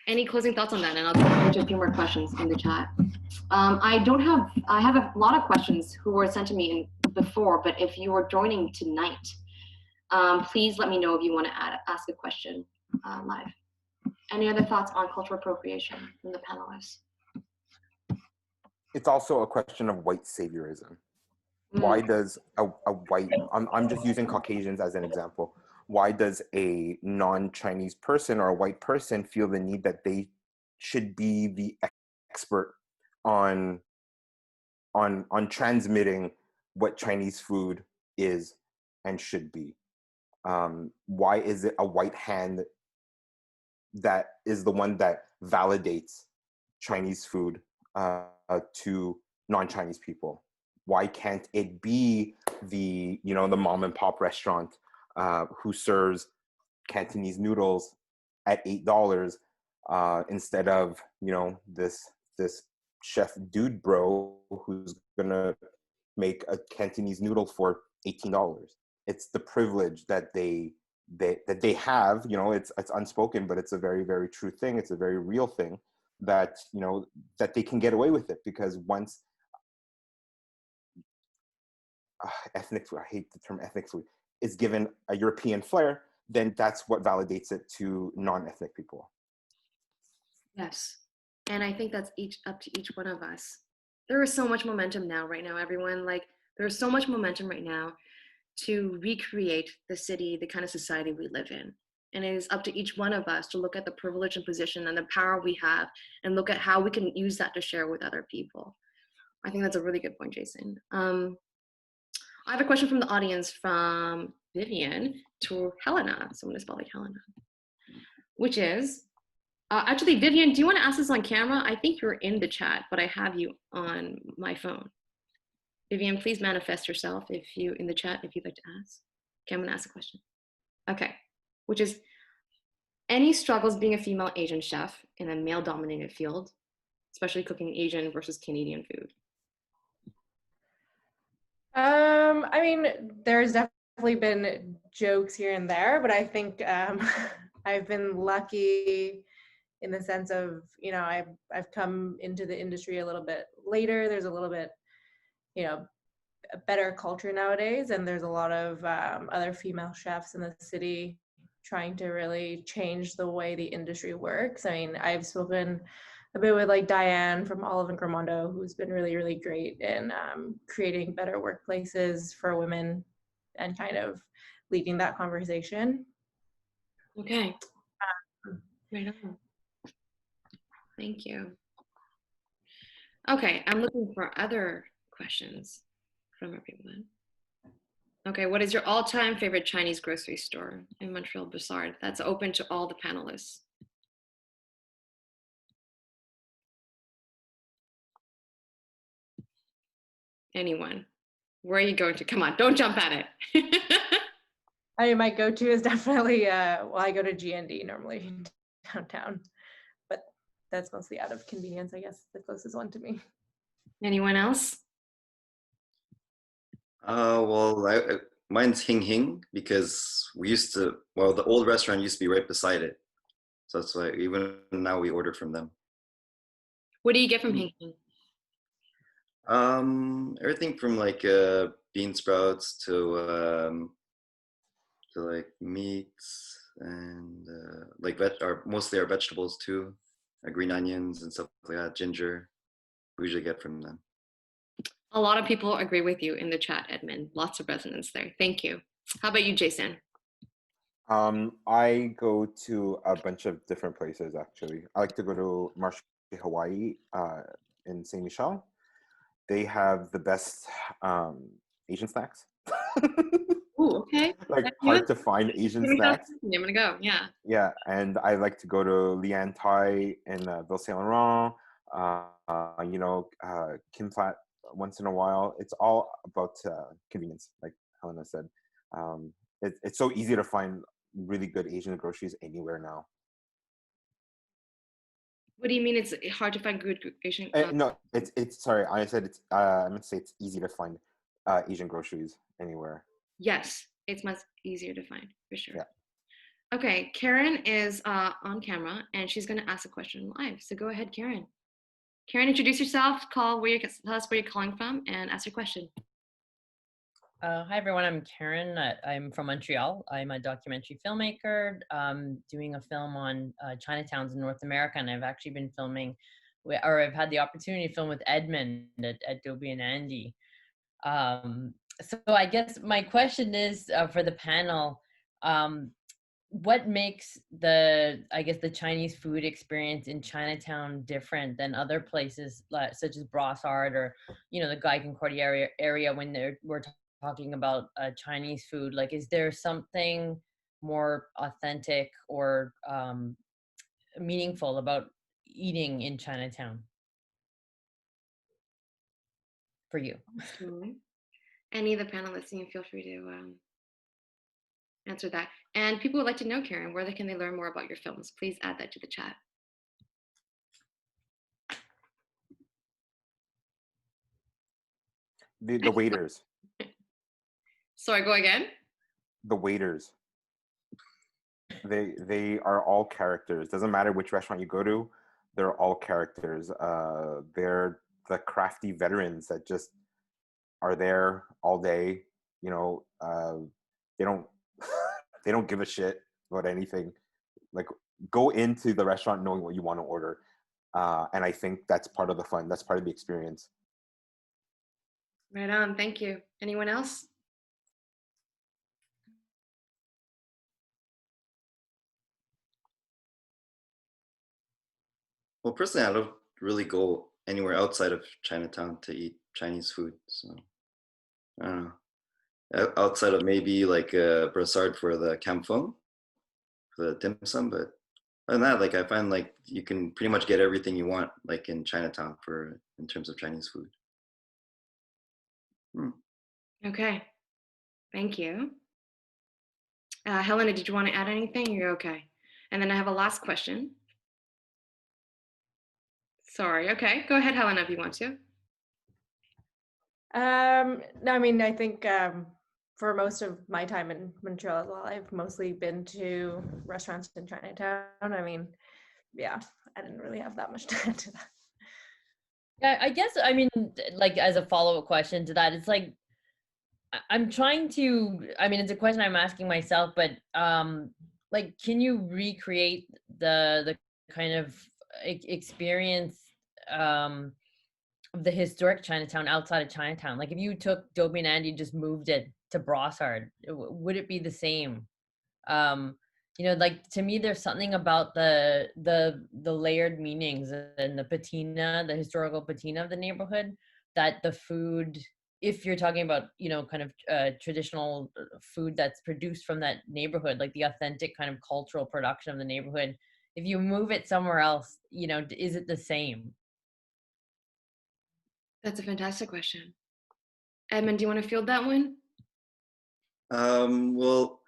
Any closing thoughts on that? And I'll go into a few more questions in the chat. I have a lot of questions who were sent to me before, but if you are joining tonight, please let me know if you want to ask a question live. Any other thoughts on cultural appropriation from the panelists? It's also a question of white saviorism. Why does a white, I'm just using Caucasians as an example, why does a non-Chinese person or a white person feel the need that they should be the expert on transmitting what Chinese food is and should be? Why is it a white hand that is the one that validates Chinese food to non-Chinese people? Why can't it be the mom and pop restaurant who serves Cantonese noodles at $8 instead of this chef dude bro who's gonna make a Cantonese noodle for $18? It's the privilege that they have. It's unspoken, but it's a very, very true thing. It's a very real thing that that they can get away with it, because once ethnic food, I hate the term ethnic food, is given a European flair, then that's what validates it to non-ethnic people. Yes, and I think that's up to each one of us. There is so much momentum now, right now, everyone. Like, there's so much momentum right now to recreate the city, the kind of society we live in. And it is up to each one of us to look at the privilege and position and the power we have and look at how we can use that to share with other people. I think that's a really good point, Jason. I have a question from the audience from Vivian to Helena. Someone is spelling Helena, which is, Actually, Vivian, do you want to ask this on camera? I think you're in the chat, but I have you on my phone. Vivian, please manifest yourself if you in the chat if you'd like to ask. Okay, I'm gonna ask a question. Okay, which is any struggles being a female Asian chef in a male-dominated field, especially cooking Asian versus Canadian food? I mean, there's definitely been jokes here and there, but I think I've been lucky in the sense of, you know, I've come into the industry a little bit later. There's a little bit, you know, a better culture nowadays, and there's a lot of other female chefs in the city trying to really change the way the industry works. I mean, I've spoken a bit with like Diane from Olive and Gramondo, who's been really, really great in creating better workplaces for women and kind of leading that conversation. Okay. Right on. Thank you. Okay, I'm looking for other questions from everyone. Okay, what is your all-time favorite Chinese grocery store in Montreal Bussard? That's open to all the panelists. Anyone? Where are you going to? Come on, don't jump at it. I mean, my go-to is definitely, well, I go to GND normally downtown, but that's mostly out of convenience, I guess, the closest one to me. Anyone else? Well, mine's Hing Hing because we used to, well, the old restaurant used to be right beside it. So that's why even now we order from them. What do you get from Hing Hing? Everything from like bean sprouts to like meats and like mostly our vegetables too, green onions and stuff like that, ginger. We usually get from them. A lot of people agree with you in the chat, Edmund. Lots of resonance there. Thank you. How about you, Jason? I go to a bunch of different places actually. I like to go to Marché Hawaii in Saint Michel. They have the best Asian snacks. Ooh, okay. Like hard to find Asian snacks. I'm gonna go. Yeah. Yeah, and I like to go to Lian Thai in Ville Saint Laurent. You know, Kim Flat once in a while. It's all about convenience, like Helena said. It's so easy to find really good Asian groceries anywhere now. What do you mean it's hard to find good Asian? No, it's sorry. I said it's. I meant to say it's easy to find Asian groceries anywhere. Yes, it's much easier to find for sure. Yeah. Okay, Karen is on camera and she's going to ask a question live. So go ahead, Karen. Karen, introduce yourself. Tell us where you're calling from, and ask your question. Hi everyone, I'm Karen. I'm from Montreal. I'm a documentary filmmaker doing a film on Chinatowns in North America, and I've actually been filming, or I've had the opportunity to film with Edmund at Dobie and Andy. So I guess my question is for the panel, what makes the Chinese food experience in Chinatown different than other places such as Brossard or, you know, the Gaikoncourt area when we're talking about Chinese food? Like, is there something more authentic or meaningful about eating in Chinatown for you? Absolutely. Any of the panelists, you feel free to answer that. And people would like to know, Karen, where can they learn more about your films? Please add that to the chat. The waiters. Sorry, go again. The waiters. They are all characters. Doesn't matter which restaurant you go to, they're all characters. They're the crafty veterans that just are there all day. You know, they don't they don't give a shit about anything. Like, go into the restaurant knowing what you want to order, and I think that's part of the fun. That's part of the experience. Right on. Thank you. Anyone else? Well, personally, I don't really go anywhere outside of Chinatown to eat Chinese food. So I don't know. Outside of maybe like Brossard for the Cam Phung, for the dim sum, but other than that, like I find like you can pretty much get everything you want, like in Chinatown in terms of Chinese food. Hmm. Okay, thank you. Helena, did you want to add anything? You're okay. And then I have a last question. Sorry. Okay, go ahead, Helena, if you want to. No, I mean, I think for most of my time in Montreal as well, I've mostly been to restaurants in Chinatown. I mean, yeah, I didn't really have that much to add to that. Yeah, I guess, I mean, like as a follow-up question to that, it's like, I'm trying to, I mean, it's a question I'm asking myself, but like, can you recreate the kind of experience of the historic Chinatown outside of Chinatown? Like if you took Dopey and Andy and just moved it to Brossard, would it be the same? You know, like to me, there's something about the layered meanings and the patina, the historical patina of the neighborhood, that the food, if you're talking about, you know, kind of traditional food that's produced from that neighborhood, like the authentic kind of cultural production of the neighborhood, if you move it somewhere else, you know, is it the same? That's a fantastic question. Edmund, do you want to field that one? Well,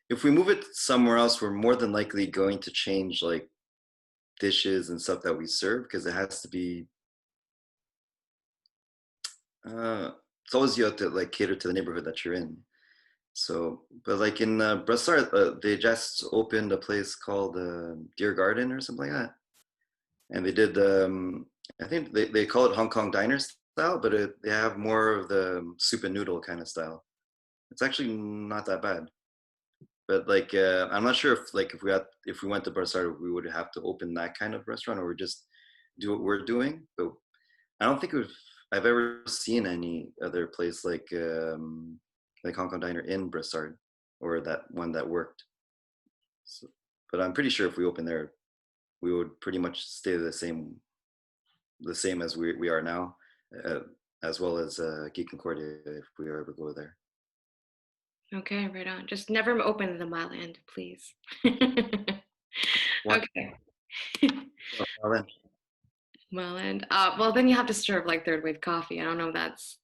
if we move it somewhere else, we're more than likely going to change like dishes and stuff that we serve because it has to be. It's always you have to like cater to the neighborhood that you're in. So, but like in Brossard, they just opened a place called Deer Garden or something like that, and they did. I think they call it Hong Kong diner style, but they have more of the soup and noodle kind of style. It's actually not that bad. But like I'm not sure if like if we went to Brossard, we would have to open that kind of restaurant or just do what we're doing. But I don't think I've ever seen any other place like Hong Kong Diner in Brossard or that one that worked. So, but I'm pretty sure if we open there, we would pretty much stay the same as we are now, uh, as well as Geek Concordia if we ever go there. Okay, right on. Just never open the Myland, please. Why? Okay. Well, then, Myland. Well, then you have to serve like third wave coffee. I don't know if that's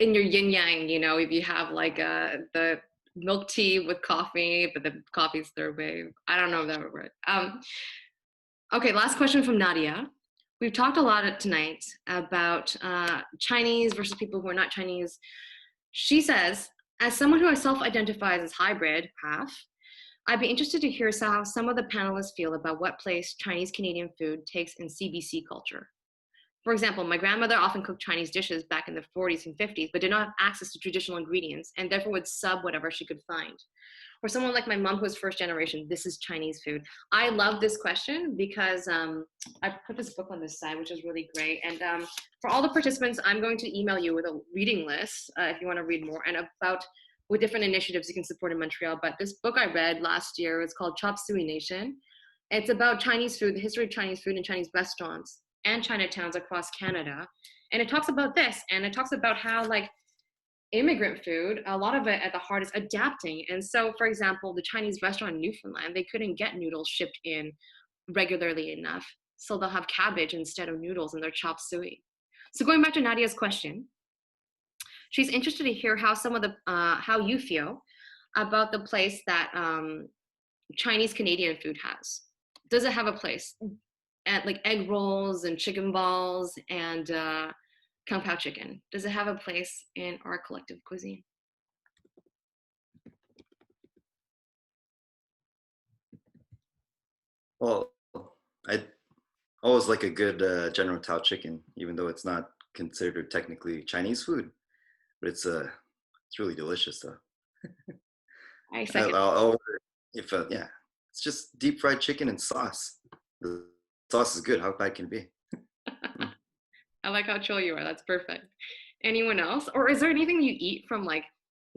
in your yin yang, you know, if you have like the milk tea with coffee, but the coffee's third wave. I don't know if that would work. Okay, last question from Nadia. We've talked a lot tonight about Chinese versus people who are not Chinese. She says, as someone who self-identifies as hybrid, half, I'd be interested to hear how some of the panelists feel about what place Chinese Canadian food takes in CBC culture. For example, my grandmother often cooked Chinese dishes back in the 40s and 50s, but did not have access to traditional ingredients and therefore would sub whatever she could find. Or someone like my mom who was first generation, this is Chinese food. I love this question because I put this book on this side, which is really great. And for all the participants, I'm going to email you with a reading list if you want to read more and about with different initiatives you can support in Montreal. But this book I read last year is called Chop Suey Nation. It's about Chinese food, the history of Chinese food and Chinese restaurants and Chinatowns across Canada. And it talks about this, and it talks about how like immigrant food, a lot of it at the heart is adapting. And so, for example, the Chinese restaurant in Newfoundland, they couldn't get noodles shipped in regularly enough. So they'll have cabbage instead of noodles in their chop suey. So going back to Nadia's question, she's interested to hear how some of the, how you feel about the place that Chinese Canadian food has. Does it have a place? At like egg rolls and chicken balls and kung pao chicken. Does it have a place in our collective cuisine? well, I always like a good General Tao chicken, even though it's not considered technically Chinese food, but it's really delicious though. I second. I'll order if yeah, it's just deep fried chicken and sauce. The sauce is good. How bad can it be? I like how chill you are. That's perfect. Anyone else? Or is there anything you eat from like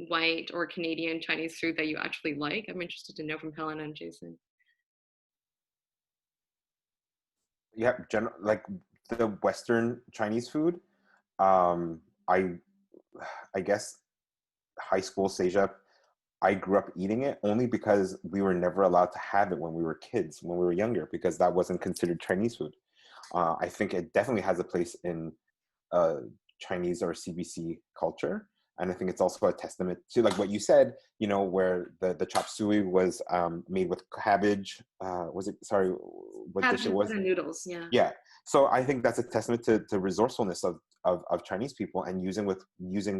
white or Canadian Chinese food that you actually like? I'm interested to know from Helena and Jason. Yeah, like the Western Chinese food. Um, I guess high school Seja, I grew up eating it only because we were never allowed to have it when we were kids, when we were younger, because that wasn't considered Chinese food. I think it definitely has a place in Chinese or CBC culture. And I think it's also a testament to, like what you said, you know, where the chop suey was made with cabbage. Was it, sorry, what dish it was? Noodles, yeah. Yeah. So I think that's a testament to resourcefulness of Chinese people and using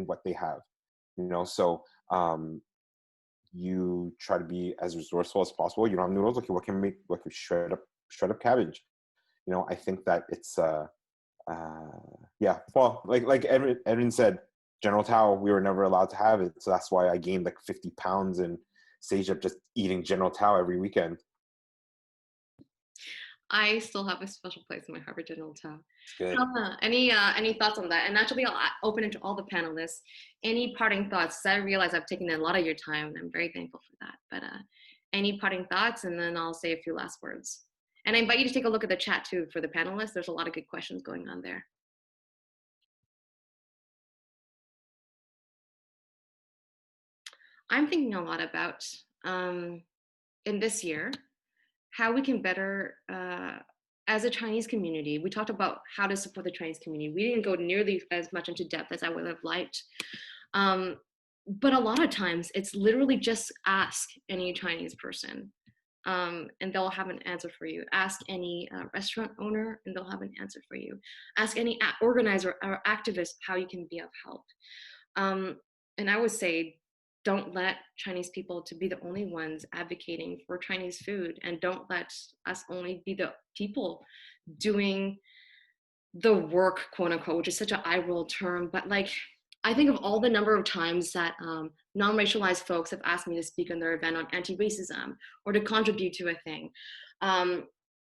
what they have, you know. So you try to be as resourceful as possible. You don't have noodles, okay, what can shred up cabbage? You know, I think that it's yeah, well, like Evan said, General Tao, we were never allowed to have it, so that's why I gained like 50 pounds in Sejap just eating General Tao every weekend. I still have a special place in my heart for General Tao. Good. Any thoughts on that? And actually, I'll open it to all the panelists. Any parting thoughts? I realize I've taken a lot of your time, and I'm very thankful for that. But any parting thoughts, and then I'll say a few last words. And I invite you to take a look at the chat too for the panelists. There's a lot of good questions going on there. I'm thinking a lot about in this year how we can better, as a Chinese community, we talked about how to support the Chinese community. We didn't go nearly as much into depth as I would have liked. But a lot of times it's literally just ask any Chinese person and they'll have an answer for you. Ask any restaurant owner and they'll have an answer for you. Ask any organizer or activist how you can be of help. And I would say, don't let Chinese people to be the only ones advocating for Chinese food, and don't let us only be the people doing the work, quote unquote, which is such an eye-roll term. But like, I think of all the number of times that non-racialized folks have asked me to speak on their event on anti-racism or to contribute to a thing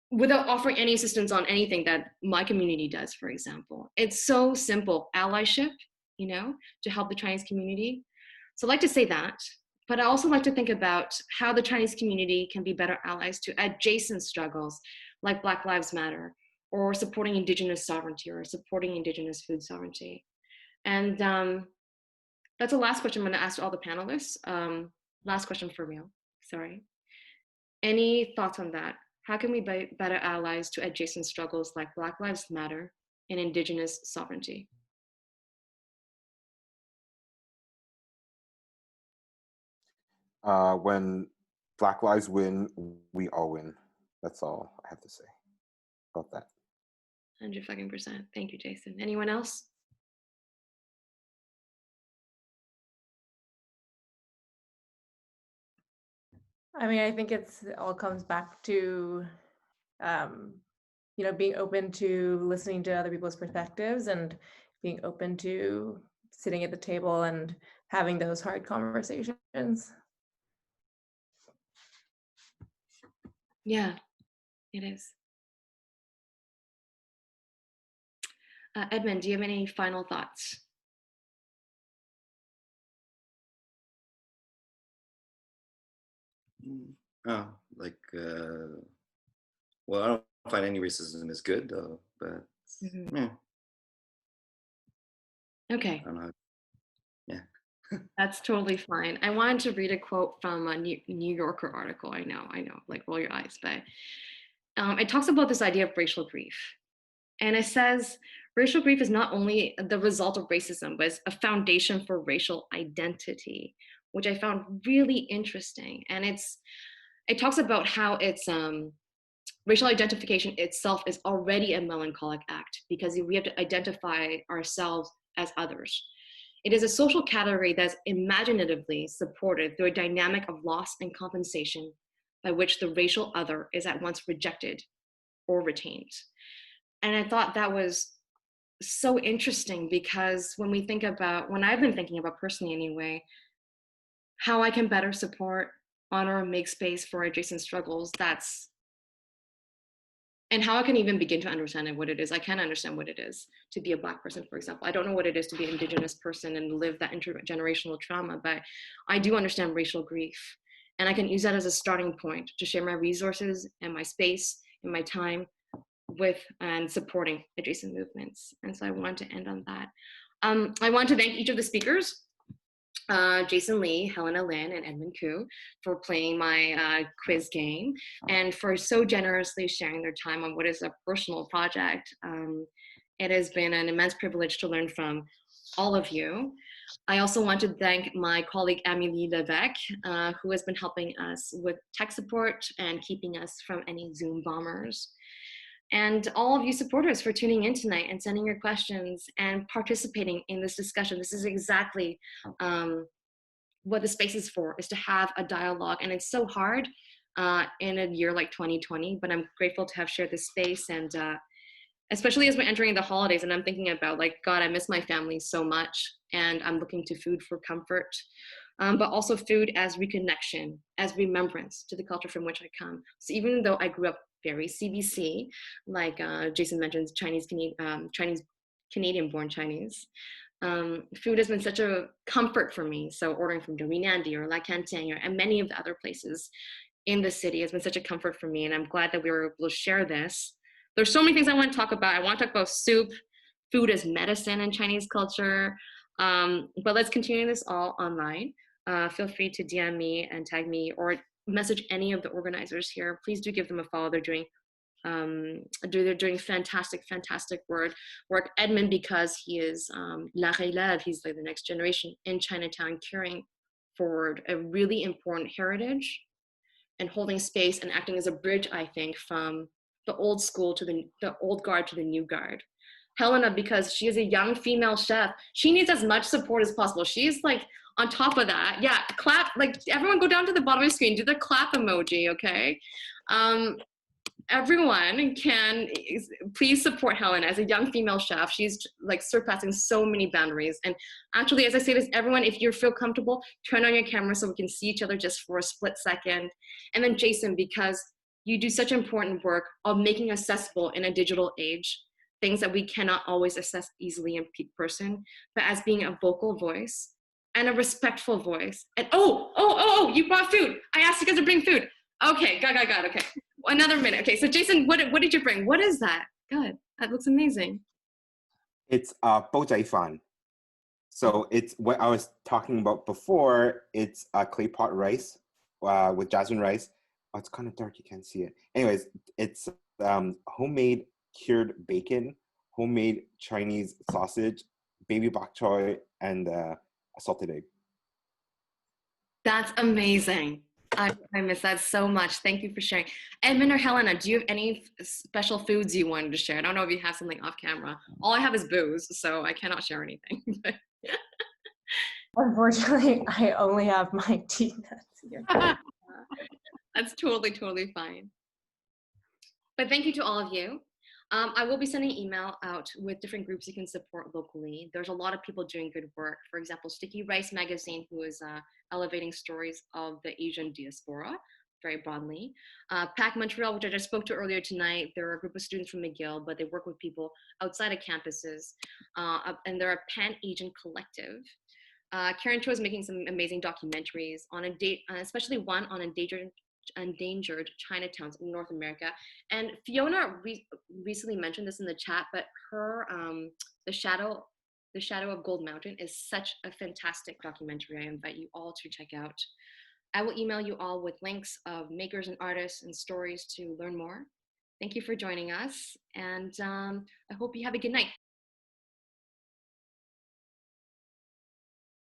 without offering any assistance on anything that my community does, for example. It's so simple, allyship, you know, to help the Chinese community. So I'd like to say that, but I also like to think about how the Chinese community can be better allies to adjacent struggles like Black Lives Matter, or supporting Indigenous sovereignty, or supporting Indigenous food sovereignty. And that's the last question I'm gonna ask all the panelists. Last question for real, sorry. Any thoughts on that? How can we be better allies to adjacent struggles like Black Lives Matter and Indigenous sovereignty? When Black lives win, we all win. That's all I have to say about that. 100%. Thank you, Jason. Anyone else? I mean, I think it all comes back to, you know, being open to listening to other people's perspectives and being open to sitting at the table and having those hard conversations. Yeah, it is. Edmund, do you have any final thoughts? Oh, like, well, I don't find any racism is good though, but yeah. Okay. I don't know. Yeah. That's totally fine. I wanted to read a quote from a New Yorker article. I know, like roll your eyes, but it talks about this idea of racial grief. And it says, racial grief is not only the result of racism, but it's a foundation for racial identity, which I found really interesting. And it talks about how it's racial identification itself is already a melancholic act because we have to identify ourselves as others. It is a social category that's imaginatively supported through a dynamic of loss and compensation by which the racial other is at once rejected or retained. And I thought that was so interesting because when I've been thinking about personally anyway, how I can better support, honor, and make space for adjacent struggles, and how I can even begin to understand what it is. I can't understand what it is to be a Black person, for example. I don't know what it is to be an Indigenous person and live that intergenerational trauma, but I do understand racial grief. And I can use that as a starting point to share my resources and my space and my time with and supporting adjacent movements. And so I want to end on that. I want to thank each of the speakers Jason Lee, Helena Lin, and Edmund Koo for playing my quiz game and for so generously sharing their time on what is a personal project. It has been an immense privilege to learn from all of you. I also want to thank my colleague Amélie Levesque, who has been helping us with tech support and keeping us from any Zoom bombers. And all of you supporters for tuning in tonight and sending your questions and participating in this discussion. This is exactly what the space is for, is to have a dialogue. And it's so hard in a year like 2020, but I'm grateful to have shared this space. And especially as we're entering the holidays and I'm thinking about like, God, I miss my family so much. And I'm looking to food for comfort, but also food as reconnection, as remembrance to the culture from which I come. So even though I grew up very CBC, like Jason mentioned, Chinese Canadian born Chinese, food has been such a comfort for me. So ordering from Dominandi or La Cantine and many of the other places in the city has been such a comfort for me. And I'm glad that we were able to share this. There's so many things I want to talk about. I want to talk about soup, food as medicine in Chinese culture. But let's continue this all online. Feel free to DM me and tag me or message any of the organizers here. Please do give them a follow. They're doing fantastic work. Edmund, because he is la relève, he's like the next generation in Chinatown, carrying forward a really important heritage and holding space and acting as a bridge, I think, from the old school to the old guard to the new guard. Helena, because she is a young female chef, she needs as much support as possible. She's like on top of that. Yeah, clap, like everyone go down to the bottom of the screen, do the clap emoji, okay? Everyone can please support Helen as a young female chef. She's like surpassing so many boundaries. And actually, as I say this, everyone, if you feel comfortable, turn on your camera so we can see each other just for a split second. And then Jason, because you do such important work of making accessible in a digital age, things that we cannot always access easily in person, but as being a vocal voice and a respectful voice. And oh, you brought food. I asked you guys to bring food. Okay, got, okay. Another minute. Okay, so Jason, what did you bring? What is that? God, that looks amazing. It's bao jai fan. So it's what I was talking about before. It's clay pot rice with jasmine rice. Oh, it's kind of dark, you can't see it. Anyways, it's homemade cured bacon, homemade Chinese sausage, baby bok choy, and a salted egg. That's amazing. I miss that so much. Thank you for sharing. Edmund or Helena, do you have any special foods you wanted to share? I don't know if you have something off camera. All I have is booze, so I cannot share anything. Unfortunately, I only have my tea nuts here. That's totally fine. But thank you to all of you. I will be sending email out with different groups you can support locally. There's a lot of people doing good work. For example, Sticky Rice Magazine, who is elevating stories of the Asian diaspora very broadly. PAC Montreal, which I just spoke to earlier tonight, they're a group of students from McGill, but they work with people outside of campuses. And they're a Pan-Asian collective. Karen Cho is making some amazing documentaries on especially one on endangered Chinatowns in North America. And Fiona recently mentioned this in the chat, but her the shadow of Gold Mountain is such a fantastic documentary. I invite you all to check out. I will email you all with links of makers and artists and stories to learn more. Thank you for joining us, and I hope you have a good night.